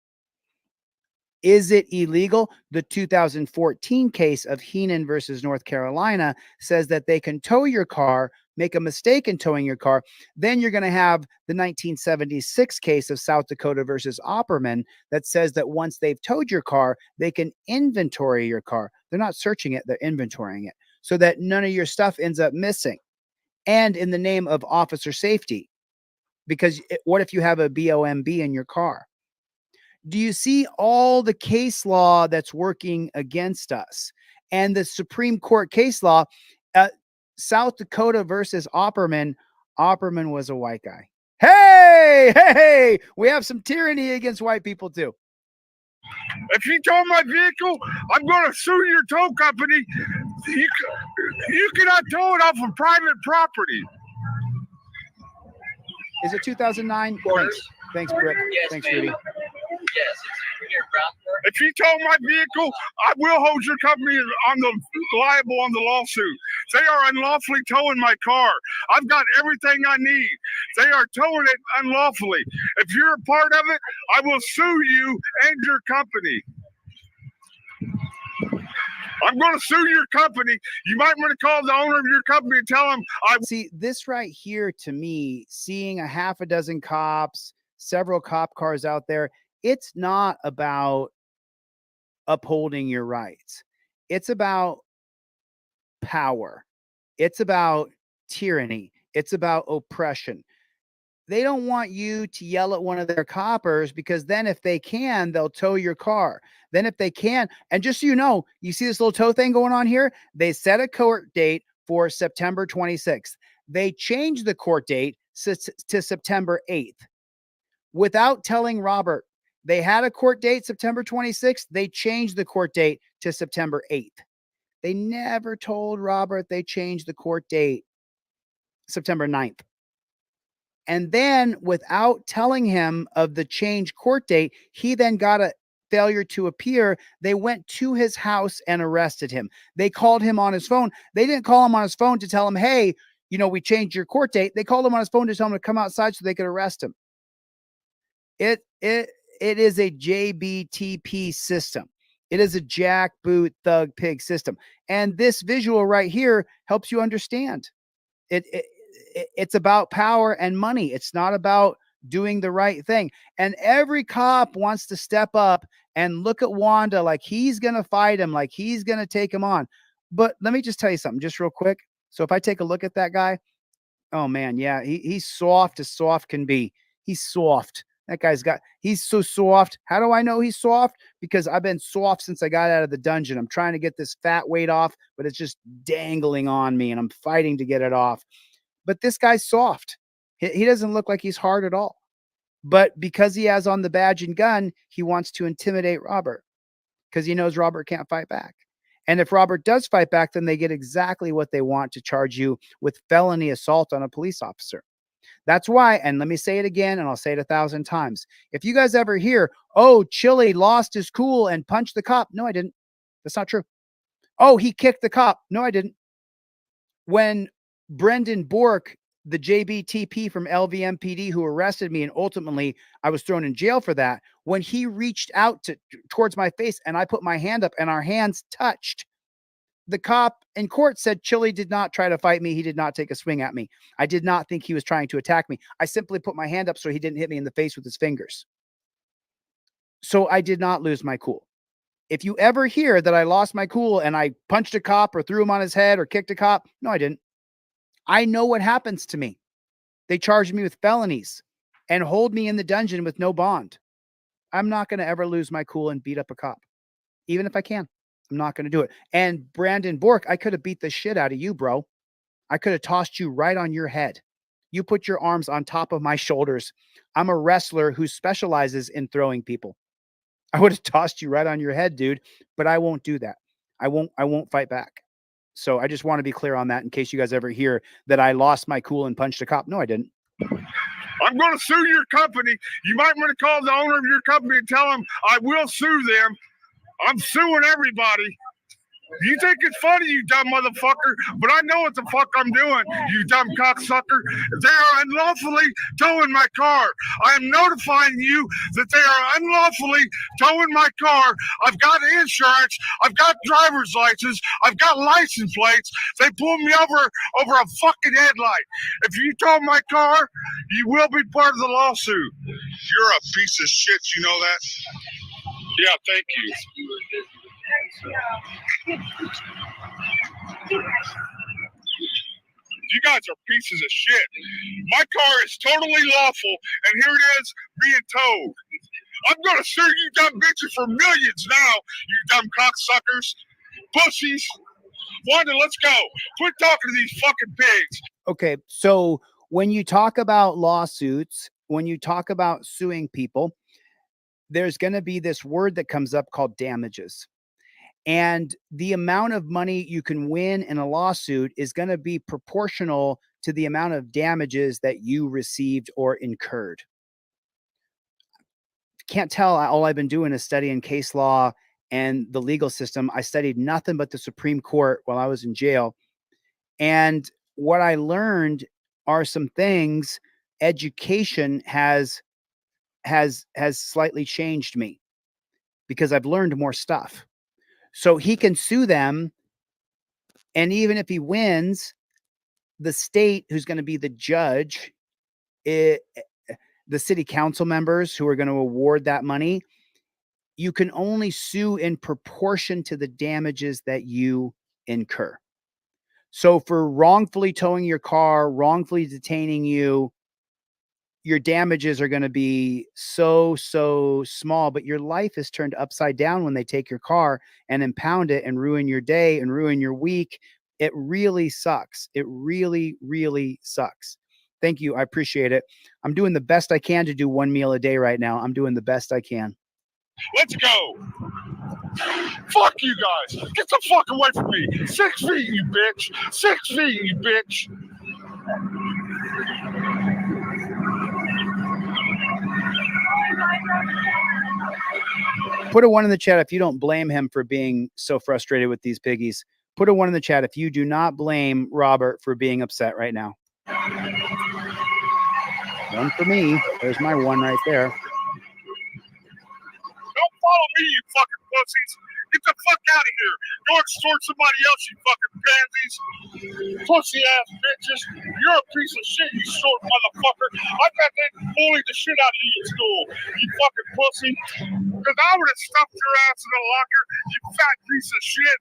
Is it illegal? The 2014 case of Heenan versus North Carolina says that they can tow your car, make a mistake in towing your car. Then you're going to have the 1976 case of South Dakota versus Opperman that says that once they've towed your car, they can inventory your car. They're not searching it, they're inventorying it so that none of your stuff ends up missing. And in the name of officer safety, because what if you have a BOMB in your car? Do you see all the case law that's working against us? And the Supreme Court case law, South Dakota versus Opperman. Opperman was a white guy. Hey, we have some tyranny against white people too. If you tow my vehicle, I'm going to sue your tow company. You cannot tow it off of private property. Is it 2009? Thanks, Brick. Yes, Thanks, ma'am. Rudy. Yes, it's here, Brown. If you tow my vehicle, I will hold your company liable on the lawsuit. They are unlawfully towing my car. I've got everything I need. They are towing it unlawfully. If you're a part of it, I will sue you and your company. I'm going to sue your company. You might want to call the owner of your company and tell them See, this right here, to me, seeing a half a dozen cops, several cop cars out there, it's not about upholding your rights. It's about power. It's about tyranny. It's about oppression. They don't want you to yell at one of their coppers because then if they can, they'll tow your car. Then if they can, and just so you know, you see this little tow thing going on here? They set a court date for September 26th. They changed the court date to September 8th without telling Robert. They had a court date September 26th. They changed the court date to September 8th. They never told Robert they changed the court date September 9th. And then without telling him of the change court date, he then got a failure to appear. They went to his house and arrested him. They called him on his phone. They didn't call him on his phone to tell him, hey, we changed your court date. They called him on his phone to tell him to come outside so they could arrest him. It is a JBTP system. It is a jackboot thug pig system. And this visual right here helps you understand. It's about power and money. It's not about doing the right thing. And every cop wants to step up and look at Wanda like he's going to fight him, like he's going to take him on. But let me just tell you something just real quick. So if I take a look at that guy, oh man, yeah, he's soft as soft can be. He's soft. That he's so soft. How do I know he's soft? Because I've been soft since I got out of the dungeon. I'm trying to get this fat weight off, but it's just dangling on me and I'm fighting to get it off. But this guy's soft. He doesn't look like he's hard at all. But because he has on the badge and gun, he wants to intimidate Robert because he knows Robert can't fight back. And if Robert does fight back, then they get exactly what they want to charge you with felony assault on a police officer. That's why, and let me say it again, and I'll say it 1,000 times. If you guys ever hear, oh, Chili lost his cool and punched the cop. No, I didn't. That's not true. Oh, he kicked the cop. No, I didn't. When Brendan Bork, the JBTP from LVMPD who arrested me and ultimately I was thrown in jail for that, when he reached out towards my face and I put my hand up and our hands touched, the cop in court said Chili did not try to fight me. He did not take a swing at me. I did not think he was trying to attack me. I simply put my hand up so he didn't hit me in the face with his fingers. So I did not lose my cool. If you ever hear that I lost my cool and I punched a cop or threw him on his head or kicked a cop, no, I didn't. I know what happens to me. They charge me with felonies and hold me in the dungeon with no bond. I'm not going to ever lose my cool and beat up a cop. Even if I can, I'm not going to do it. And Brandon Bork, I could have beat the shit out of you, bro. I could have tossed you right on your head. You put your arms on top of my shoulders. I'm a wrestler who specializes in throwing people. I would have tossed you right on your head, dude, but I won't do that. I won't fight back. So I just want to be clear on that in case you guys ever hear that I lost my cool and punched a cop. No, I didn't. I'm going to sue your company. You might want to call the owner of your company and tell them I will sue them. I'm suing everybody. You think it's funny, you dumb motherfucker, but I know what the fuck I'm doing, you dumb cocksucker. They are unlawfully towing my car. I am notifying you that they are unlawfully towing my car. I've got insurance. I've got driver's license. I've got license plates. They pulled me over a fucking headlight. If you tow my car, you will be part of the lawsuit. You're a piece of shit, you know that? Yeah, thank you. You guys are pieces of shit. My car is totally lawful, and here it is being towed. I'm gonna sue you dumb bitches for millions now, you dumb cocksuckers. Pussies. Wanda, let's go. Quit talking to these fucking pigs. Okay, so when you talk about lawsuits, when you talk about suing people, there's going to be this word that comes up called damages. And the amount of money you can win in a lawsuit is going to be proportional to the amount of damages that you received or incurred. Can't tell, all I've been doing is studying case law and the legal system. I studied nothing but the Supreme Court while I was in jail. And what I learned are some things. Education has slightly changed me because I've learned more stuff. So he can sue them. And even if he wins, the state who's going to be the judge, the city council members who are going to award that money, you can only sue in proportion to the damages that you incur. So for wrongfully towing your car, wrongfully detaining you, your damages are going to be so small, but your life is turned upside down when they take your car and impound it and ruin your day and ruin your week. It really sucks. It really, really sucks. Thank you. I appreciate it. I'm doing the best I can to do one meal a day right now. I'm doing the best I can. Let's go. Fuck you guys. Get the fuck away from me. 6 feet, you bitch. 6 feet, you bitch. Put a 1 in the chat if you don't blame him for being so frustrated with these piggies. Put a 1 in the chat if you do not blame Robert for being upset right now. 1 for me. There's my 1 right there. Don't follow me, you fucking pussies. Get the fuck out of here. Go extort somebody else, you fucking pansies. Pussy ass bitches. You're a piece of shit, you short motherfucker. I bet they bullied the shit out of you at school, you fucking pussy. Because I would have stuffed your ass in a locker, you fat piece of shit.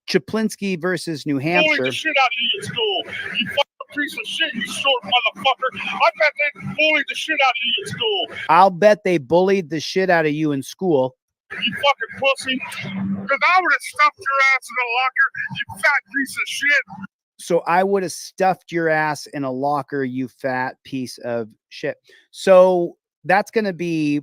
Chaplinsky versus New Bullied Hampshire. the shit out of you at school, you fucking piece of shit, you short motherfucker. I bet they bullied the shit out of you at school. I'll bet they bullied the shit out of you in school. You fucking pussy. Because I would have stuffed your ass in a locker, you fat piece of shit. So I would have stuffed your ass in a locker, you fat piece of shit. So that's going to be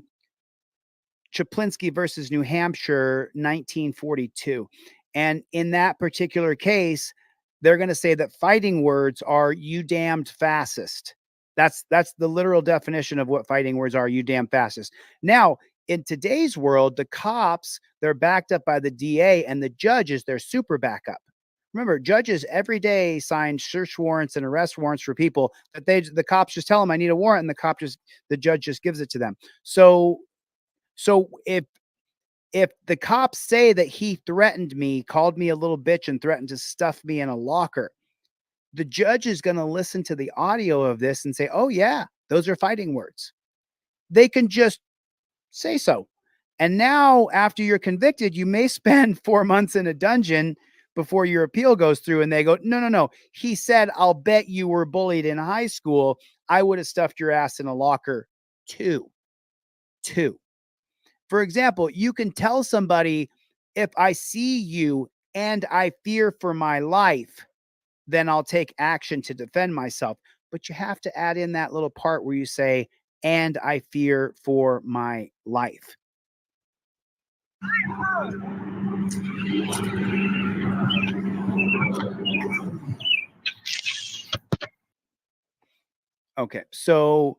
Chaplinsky versus New Hampshire, 1942. And in that particular case, they're going to say that fighting words are "you damned fascist." That's the literal definition of what fighting words are, "you damn fascist." Now, in today's world, the cops, they're backed up by the DA, and the judges, they're super backup. Remember, judges every day sign search warrants and arrest warrants for people that the cops just tell them, "I need a warrant," and the judge just gives it to them. So if if the cops say that he threatened me, called me a little bitch, and threatened to stuff me in a locker, the judge is going to listen to the audio of this and say, oh, yeah, those are fighting words. They can just say so. And now, after you're convicted, you may spend 4 months in a dungeon before your appeal goes through. And they go, no, no, no. He said, I'll bet you were bullied in high school. I would have stuffed your ass in a locker too. For example, you can tell somebody, if I see you and I fear for my life, then I'll take action to defend myself. But you have to add in that little part where you say, and I fear for my life. Okay. So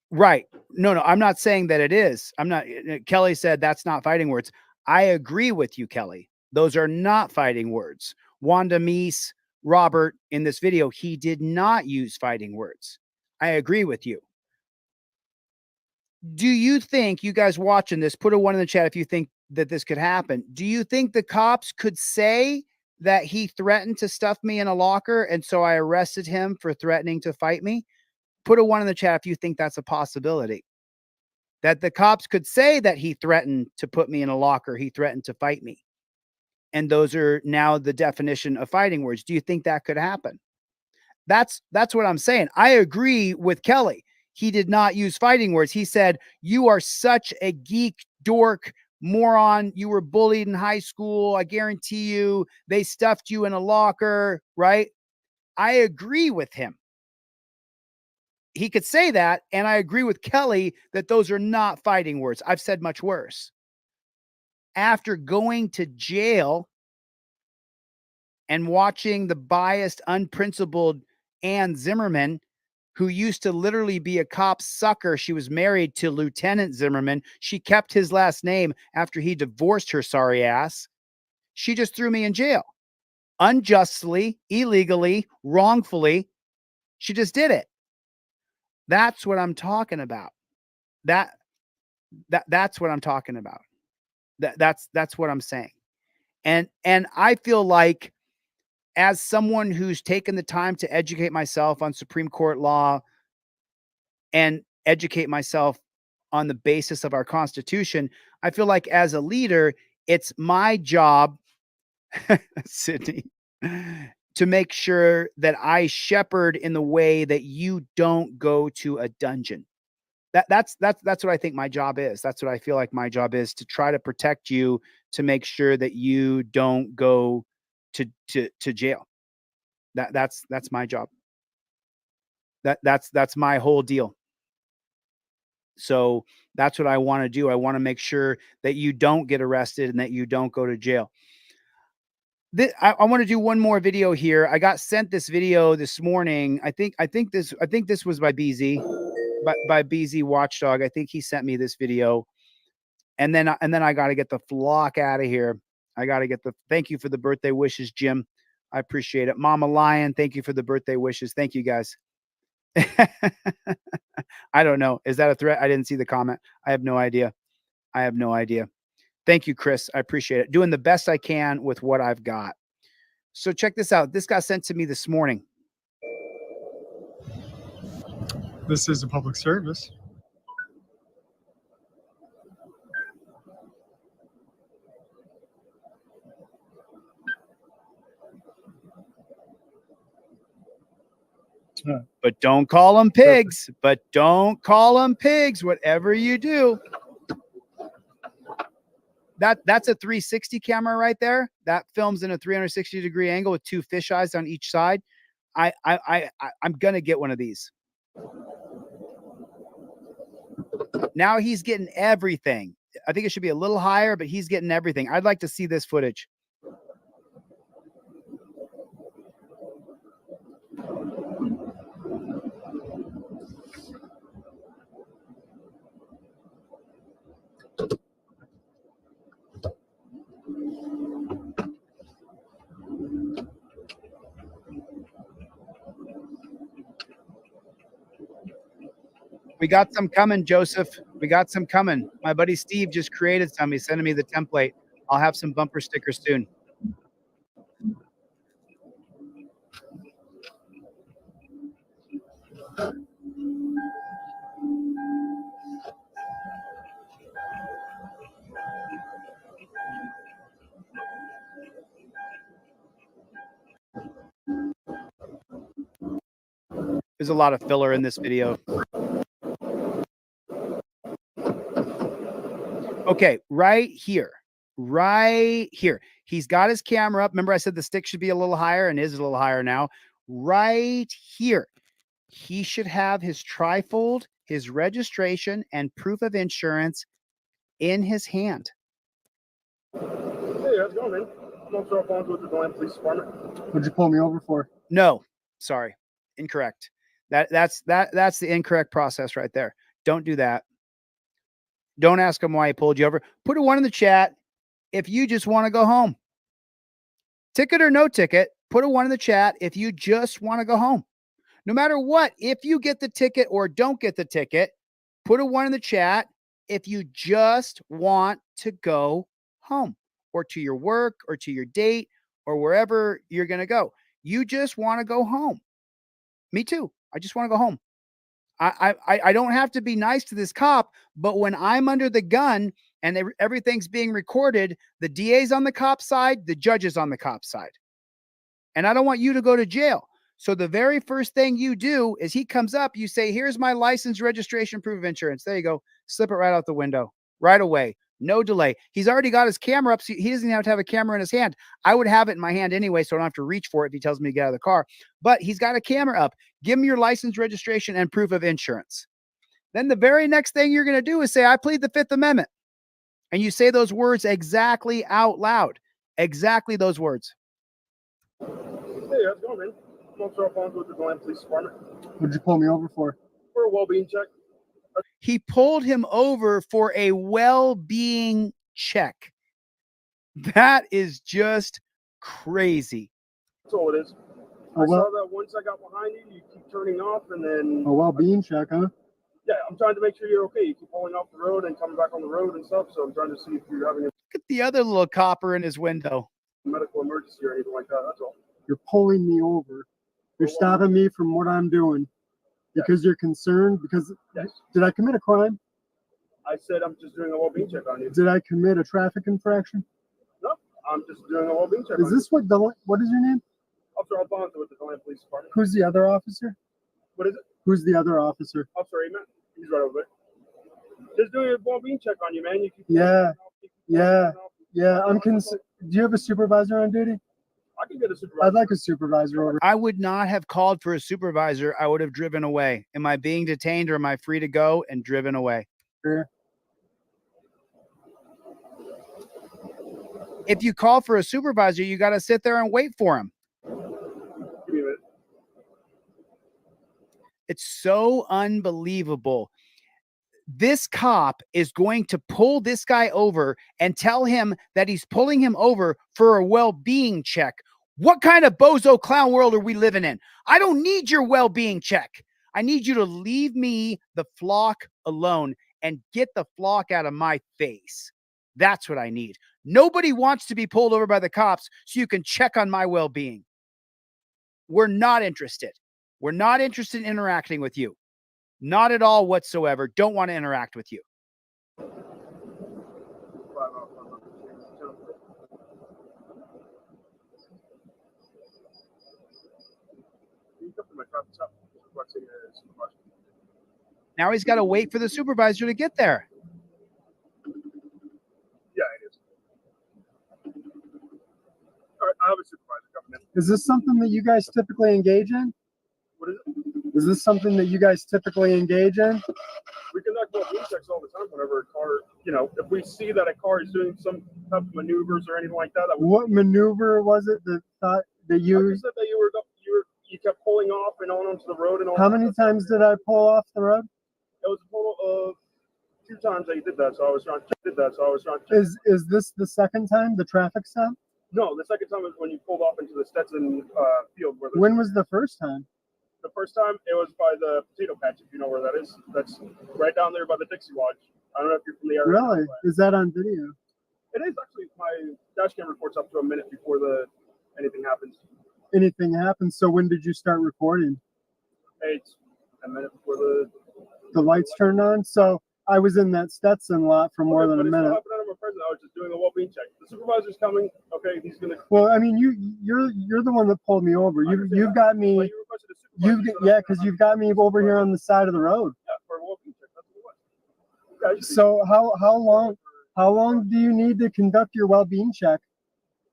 right. No, I'm not saying that it is. I'm not. Kelly said that's not fighting words. I agree with you, Kelly. Those are not fighting words. Wanda Meese, Robert, in this video, he did not use fighting words. I agree with you. Do you think, you guys watching this, put a 1 in the chat if you think that this could happen. Do you think the cops could say that he threatened to stuff me in a locker and so I arrested him for threatening to fight me? Put a 1 in the chat if you think that's a possibility. That the cops could say that he threatened to put me in a locker, he threatened to fight me. And those are now the definition of fighting words. Do you think that could happen? That's what I'm saying. I agree with Kelly. He did not use fighting words. He said, you are such a geek, dork, moron. You were bullied in high school. I guarantee you they stuffed you in a locker, right? I agree with him. He could say that, and I agree with Kelly that those are not fighting words. I've said much worse. After going to jail and watching the biased, unprincipled Ann Zimmerman, who used to literally be a cop sucker. She was married to Lieutenant Zimmerman. She kept his last name after he divorced her sorry ass. She just threw me in jail. Unjustly, illegally, wrongfully. She just did it. That's what I'm talking about. That's what I'm talking about. That's what I'm saying. And I feel like, as someone who's taken the time to educate myself on Supreme Court law and educate myself on the basis of our Constitution, I feel like as a leader, it's my job, Sydney, to make sure that I shepherd in the way that you don't go to a dungeon. That's what I think my job is. That's what I feel like my job is, to try to protect you, to make sure that you don't go to jail. That's my job. That's my whole deal. So that's what I want to do. I want to make sure that you don't get arrested and that you don't go to jail. I want to do one more video here. I got sent this video this morning. I think this was by BZ, by BZ Watchdog. I think he sent me this video. And then I got to get the flock out of here. Thank you for the birthday wishes, Jim. I appreciate it. Mama Lion, thank you for the birthday wishes. Thank you, guys. I don't know. Is that a threat? I didn't see the comment. I have no idea. Thank you, Chris. I appreciate it. Doing the best I can with what I've got. So check this out. This got sent to me this morning. This is a public service. But don't call them pigs. Whatever you do. That's a 360 camera right there. That films in a 360-degree angle with 2 fisheyes on each side. I'm gonna get one of these. Now he's getting everything. I think it should be a little higher, but he's getting everything. I'd like to see this footage. We got some coming, Joseph. We got some coming. My buddy Steve just created some. He's sending me the template. I'll have some bumper stickers soon. There's a lot of filler in this video. Okay, right here. He's got his camera up. Remember I said the stick should be a little higher, and is a little higher now. Right here. He should have his trifold, his registration, and proof of insurance in his hand. Hey, how's it going, man? I'm on Star Phones with the Deland Police Department. What'd you pull me over for? No, sorry. Incorrect. That's the incorrect process right there. Don't do that. Don't ask him why he pulled you over. Put a 1 in the chat if you just want to go home. Ticket or no ticket, put a 1 in the chat if you just want to go home. No matter what, if you get the ticket or don't get the ticket, put a 1 in the chat if you just want to go home or to your work or to your date or wherever you're going to go. You just want to go home. Me too. I just want to go home. I don't have to be nice to this cop, but when I'm under the gun and everything's being recorded, the DA's on the cop side, the judge is on the cop side. And I don't want you to go to jail. So the very first thing you do is he comes up, you say, here's my license, registration, proof of insurance. There you go. Slip it right out the window, right away. No delay. He's already got his camera up, so he doesn't have to have a camera in his hand. I would have it in my hand anyway, so I don't have to reach for it if he tells me to get out of the car. But he's got a camera up. Give him your license, registration, and proof of insurance. Then the very next thing you're going to do is say, I plead the Fifth Amendment. And you say those words exactly out loud. Exactly those words. Hey, how's it going, man? I'm on Star Phones with the Deland Police Department. What'd you pull me over for? For a well-being check. He pulled him over for a well-being check. That is just crazy. That's all it is. Oh, I well, saw that once I got behind you, you keep turning off, and then... a well-being check, huh? Yeah, I'm trying to make sure you're okay. You keep pulling off the road and coming back on the road and stuff, so I'm trying to see if you're having a Look at the other little copper in his window. medical emergency or anything like that, that's all. You're pulling me over. You're stopping me from what I'm doing because you're concerned. Because Yes. did I commit a crime? I said I'm just doing a well-being check on you. Did I commit a traffic infraction? No, I'm just doing a well-being check Is on you. this what is your name? Officer Alfonso with the Deland Police Department. Who's the other officer? What is it? Who's the other officer? Officer Amen. He's right over there. Just doing a well-being check on you, man. You keep Yeah. Yeah. Yeah, I'm Do you have a supervisor on duty? I can get a supervisor. I'd like a supervisor over. I would not have called for a supervisor. I would have driven away. Am I being detained or am I free to go? And driven away. Here. If you call for a supervisor, you got to sit there and wait for him. Give me a minute. It's so unbelievable. This cop is going to pull this guy over and tell him that he's pulling him over for a well-being check. What kind of bozo clown world are we living in? I don't need your well-being check. I need you to leave me, the flock, alone and get the flock out of my face. That's what I need. Nobody wants to be pulled over by the cops so you can check on my well-being. We're not interested. We're not interested in interacting with you. Not at all whatsoever. Don't want to interact with you. Now he's got to wait for the supervisor to get there. Yeah, it is. All right, I have a supervisor coming in. Is this something that you guys typically engage in? What is it? Is this something that you guys typically engage in? We conduct well-being checks all the time whenever a car, if we see that a car is doing some type of maneuvers or anything like that. What maneuver was it that you? I said that you kept pulling off and on onto the road and all. How many times did I pull off the road? It was a total of 2 times that you did that. So I was trying to. Is this the second time, the traffic stop? No, the second time was when you pulled off into the Stetson field. When was the first time? The first time it was by the potato patch, if you know where that is. That's right down there by the Dixie Lodge. I don't know if you're from the area. Really? Is that on video? It is actually. My dash cam reports up to a minute before anything happens. Anything happens? So when did you start recording? 10 minutes before The lights turned on. So I was in that Stetson lot for more than a minute. I was just doing a well-being check. The supervisor's coming. Okay, he's gonna. Well, I mean, you're the one that pulled me over. You've got me. Well, you requested a supervisor, so Yeah, that's- because you've got me over here on the side of the road. Yeah, for a well-being check. That's what it was. Okay, So how long do you need to conduct your well-being check?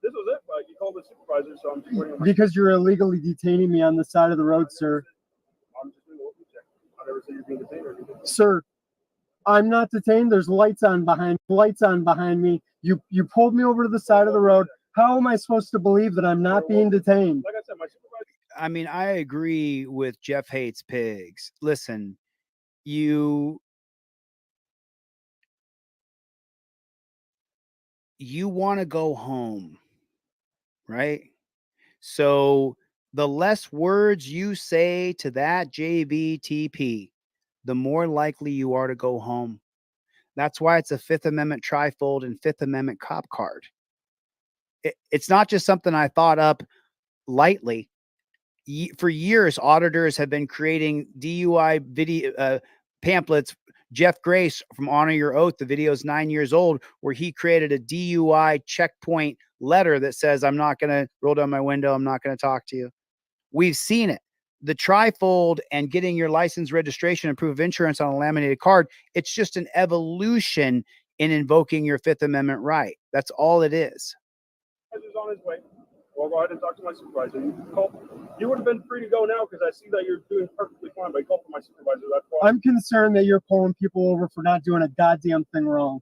This was it. You called the supervisor, so I'm just waiting on my. Because you're illegally detaining me on the side of the road, sir. I'm just doing a well-being check. I never said you're being detained or anything. Sir, I'm not detained. There's lights on behind me. You pulled me over to the side of the road. How am I supposed to believe that I'm not being detained? Like I said, my supervisor. I mean, I agree with Jeff Hates Pigs. Listen, you want to go home, right? So the less words you say to that JBTP, the more likely you are to go home. That's why it's a Fifth Amendment trifold and Fifth Amendment cop card. It's not just something I thought up lightly. For years, auditors have been creating DUI video pamphlets. Jeff Grace from Honor Your Oath, the video is 9 years old, where he created a DUI checkpoint letter that says, I'm not going to roll down my window. I'm not going to talk to you. We've seen it. The trifold and getting your license, registration, and proof of insurance on a laminated card, it's just an evolution in invoking your Fifth Amendment right. That's all it is. Supervisor's on his way. Well, go ahead and talk to my supervisor. You would have been free to go now because I see that you're doing perfectly fine. But you called for my supervisor. That's why. I'm concerned that you're pulling people over for not doing a goddamn thing wrong.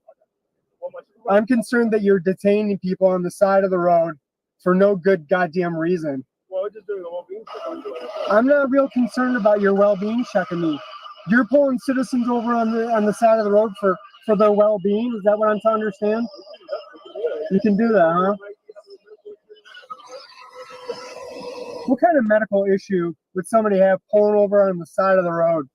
Well, my supervisor. I'm concerned that you're detaining people on the side of the road for no good goddamn reason. Well, we're just doing a well-being check on you. I'm not real concerned about your well-being checking me. You're pulling citizens over on the side of the road for their well-being. Is that what I'm to understand? You can do that, huh? What kind of medical issue would somebody have pulling over on the side of the road?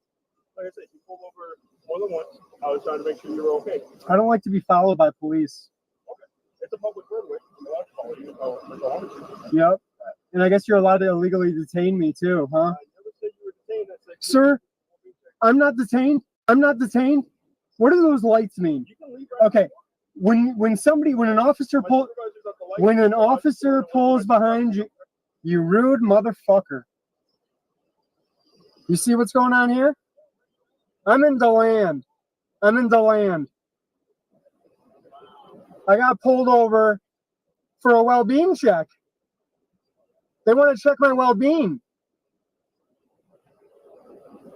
Like I said, you pulled over more than once. I was trying to make sure you were okay. I don't like to be followed by police. Okay. It's a public roadway. I'm allowed to follow you. That's all I'm saying. Yep. And I guess you're allowed to illegally detain me too, huh? I never said you were detained. I said Sir, I'm not detained. I'm not detained. What do those lights mean? you can leave right Okay. When an officer now. My pulls supervisor's at the light. when an officer pulls behind you, you rude motherfucker. You see what's going on here? I'm in the land. I got pulled over for a well-being check. They want to check my well-being.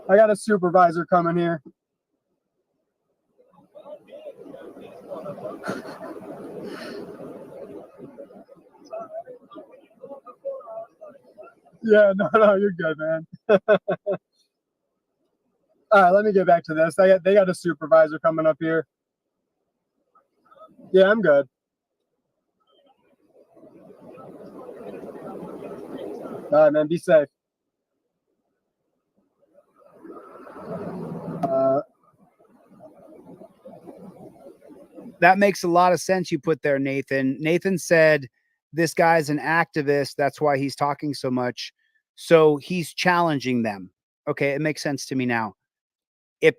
I got a supervisor coming here. Yeah, no, you're good, man. All right, let me get back to this. They got a supervisor coming up here. Yeah, I'm good. All right, man, be safe. That makes a lot of sense you put there, Nathan. Nathan said this guy's an activist. That's why he's talking so much. So he's challenging them. Okay, it makes sense to me now. If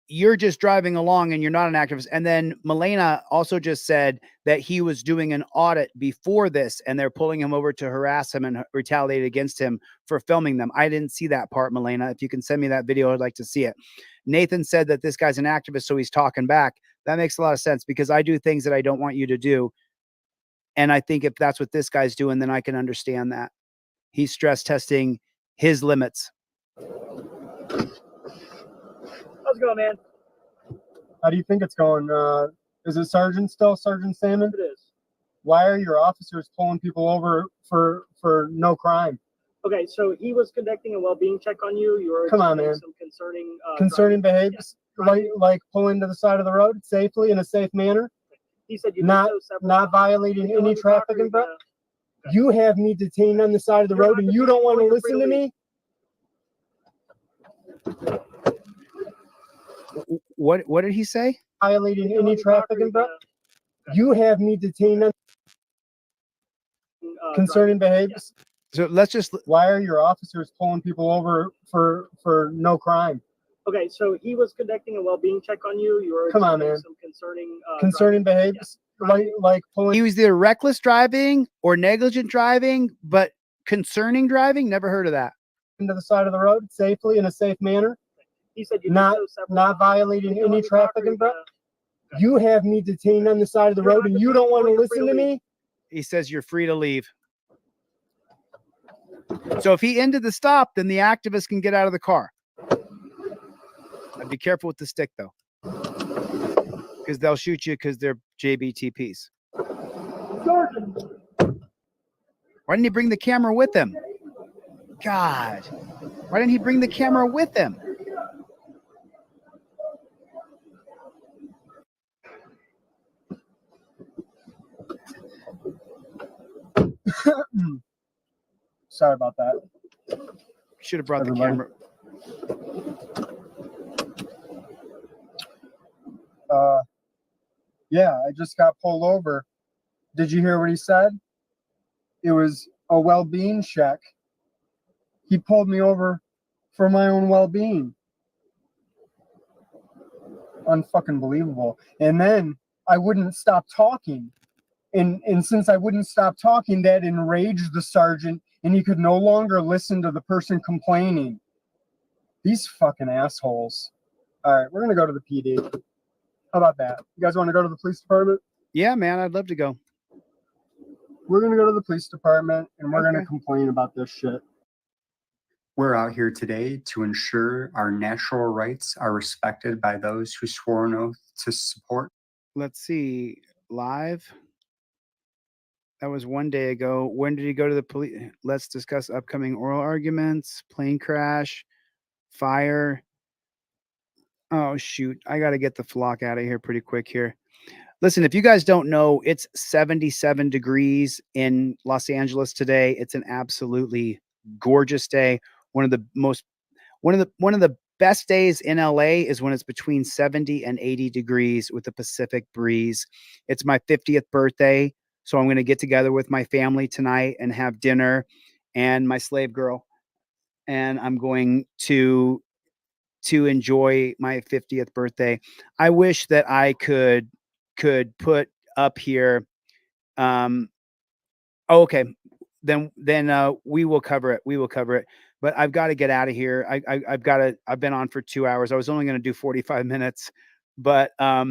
you're just driving along and you're not an activist, and then Milena also just said that he was doing an audit before this and they're pulling him over to harass him and retaliate against him for filming them. I didn't see that part, Milena. If you can send me that video, I'd like to see it. Nathan said that this guy's an activist, so he's talking back. That makes a lot of sense because I do things that I don't want you to do. And I think if that's what this guy's doing, then I can understand that. He's stress testing his limits. How's it going, man? How do you think it's going? Is it Sergeant still, Sergeant Salmon? It is. Why are your officers pulling people over for no crime? Okay, so he was conducting a well-being check on you. You were Come on, displaying man. some concerning Concerning driving. behaviors, like pulling to the side of the road safely in a safe manner, He said you not did so several not times. violating You know any when to talk traffic or and you You have me detained on the side of the You're road, not and you don't want to detained, you're listen free to to me. What did he say? Violating any traffic infraction. You have me detained on concerning behaviors. So let's just Why are your officers pulling people over for no crime? Okay, so he was conducting a well-being check on you. You were Come on, exhibiting man. some Concerning behaviors, like pulling. he was either reckless driving or negligent driving, but concerning driving, never heard of that. Into the side of the road safely in a safe manner, He said you did not so several not times. violating Can you let any me talk, traffic or you infraction. gonna- You have me detained on the side of the You're road, not and you detained, don't want to you're free listen to to leave. me. He says you're free to leave. So if he ended the stop, then the activist can get out of the car. I'd be careful with the stick though, because they'll shoot you because they're JBTPs. Why didn't he bring the camera with him? God, why didn't he bring the camera with him? Sorry about that. Should have brought Everybody. the camera. Yeah, I just got pulled over. Did you hear what he said? It was a well-being check. He pulled me over for my own well-being. Unfucking believable. And then I wouldn't stop talking. And since I wouldn't stop talking, that enraged the sergeant, and he could no longer listen to the person complaining. These fucking assholes. All right, we're gonna go to the PD. How about that? You guys want to go to the police department? Yeah, man, I'd love to go. We're gonna go to the police department, and we're gonna Okay. complain about this shit. We're out here today to ensure our natural rights are respected by those who swore an oath to support. Let's see. Live. That was one day ago. When did he go to the police? Let's discuss upcoming oral arguments, plane crash, fire. Oh, shoot. I got to get the flock out of here pretty quick here. Listen, if you guys don't know, it's 77 degrees in Los Angeles today. It's an absolutely gorgeous day. One of the best days in LA is when it's between 70 and 80 degrees with the Pacific breeze. It's my 50th birthday. So I'm going to get together with my family tonight and have dinner and my slave girl. And I'm going to enjoy my 50th birthday. I wish that I could put up here. Okay. Then we will cover it. We will cover it. But I've got to get out of here. I've been on for 2 hours. I was only going to do 45 minutes, but I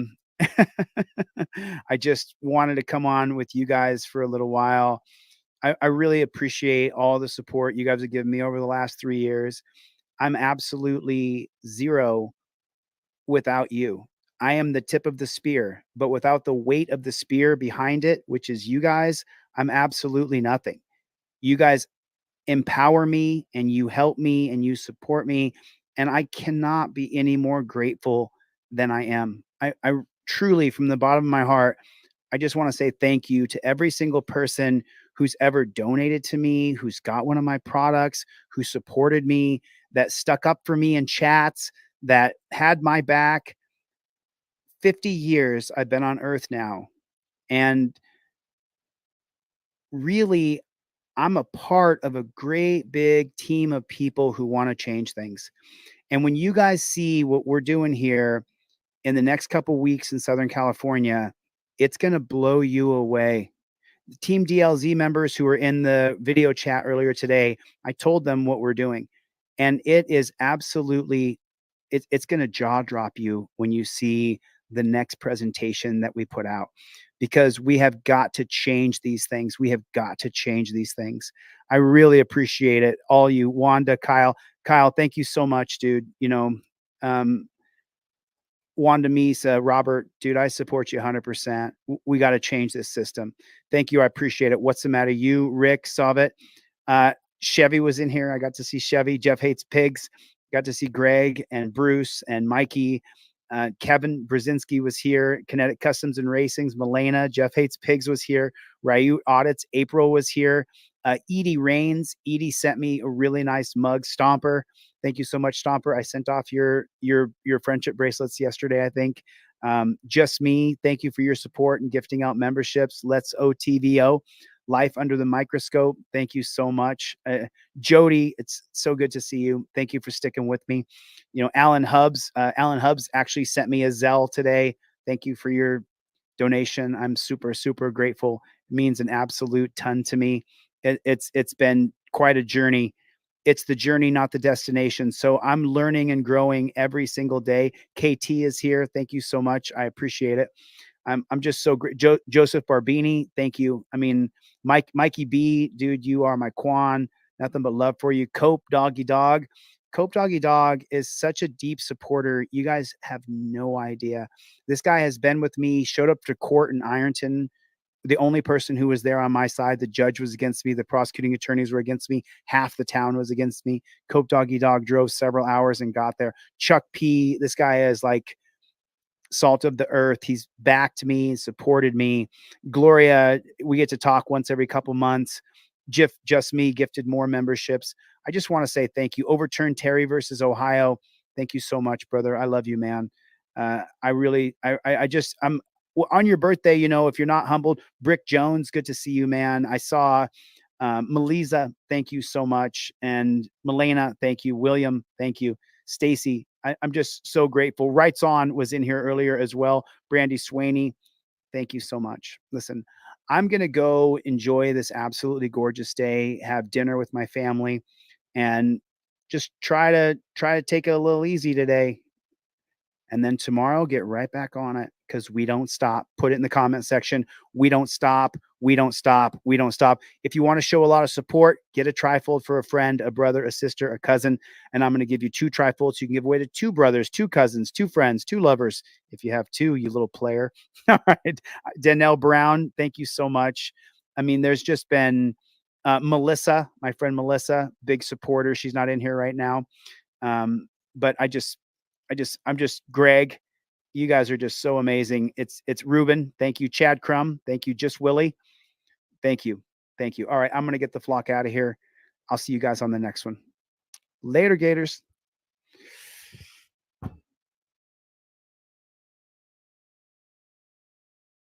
just wanted to come on with you guys for a little while. I really appreciate all the support you guys have given me over the last 3 years. I'm absolutely zero without you. I am the tip of the spear, but without the weight of the spear behind it, which is you guys, I'm absolutely nothing. You guys empower me and you help me and you support me. And I cannot be any more grateful than I am. I truly, from the bottom of my heart, I just want to say thank you to every single person who's ever donated to me, who's got one of my products, who supported me, that stuck up for me in chats, that had my back. 50 years I've been on Earth now. And really, I'm a part of a great big team of people who want to change things. And when you guys see what we're doing here in the next couple weeks in Southern California, it's going to blow you away. The Team DLZ members who were in the video chat earlier today, I told them what we're doing. And it is absolutely, it's going to jaw drop you when you see the next presentation that we put out, because we have got to change these things. We have got to change these things. I really appreciate it. All you, Wanda, Kyle, thank you so much, dude. You know, Wanda Misa, Robert, dude, I support you 100%. We got to change this system. Thank you. I appreciate it. What's the matter? You, Rick, Savet, Chevy was in here. I got to see Chevy. Jeff Hates Pigs. Got to see Greg and Bruce and Mikey. Kevin Brzezinski was here. Kinetic Customs and Racings. Milena. Jeff Hates Pigs was here. Ryu Audits. April was here. Edie Rains. Edie sent me a really nice mug. Stomper. Thank you so much, Stomper. I sent off your friendship bracelets yesterday, I think. Just Me, thank you for your support and gifting out memberships. Let's OTVO, Life Under the Microscope. Thank you so much. Jody, it's so good to see you. Thank you for sticking with me. You know, Alan Hubbs actually sent me a Zelle today. Thank you for your donation. I'm super, super grateful. It means an absolute ton to me. It's been quite a journey. It's the journey, not the destination. So I'm learning and growing every single day. KT is here. Thank you so much. I appreciate it. I'm just so great. Joseph Barbini, thank you. I mean, Mikey B, dude, you are my Quan. Nothing but love for you. Cope Doggy Dog. Cope Doggy Dog is such a deep supporter. You guys have no idea. This guy has been with me, showed up to court in Ironton. The only person who was there on my side, the judge was against me. The prosecuting attorneys were against me. Half the town was against me. Cope Doggy Dog drove several hours and got there. Chuck P, this guy is like salt of the earth. He's backed me, supported me. Gloria, we get to talk once every couple months. Just Me gifted more memberships. I just want to say thank you. Overturn Terry versus Ohio. Thank you so much, brother. I love you, man. I'm on your birthday, you know, if you're not humbled. Brick Jones, good to see you, man. I saw Melisa, thank you so much. And Milena, thank you. William, thank you. Stacy, I'm just so grateful. Rights On was in here earlier as well. Brandy Swaney, thank you so much. Listen, I'm going to go enjoy this absolutely gorgeous day, have dinner with my family, and just try to take it a little easy today. And then tomorrow, get right back on it, because we don't stop. Put it in the comment section. We don't stop. We don't stop. We don't stop. If you want to show a lot of support, get a trifold for a friend, a brother, a sister, a cousin. And I'm going to give you 2 trifolds. You can give away to 2 brothers, 2 cousins, 2 friends, 2 lovers. If you have 2, you little player. All right. Danielle Brown, thank you so much. I mean, there's just been Melissa, my friend Melissa, big supporter. She's not in here right now. But I'm just Greg. You guys are just so amazing. It's Ruben. Thank you. Chad Crum. Thank you. Just Willie. Thank you. Thank you. All right. I'm going to get the flock out of here. I'll see you guys on the next one. Later, Gators.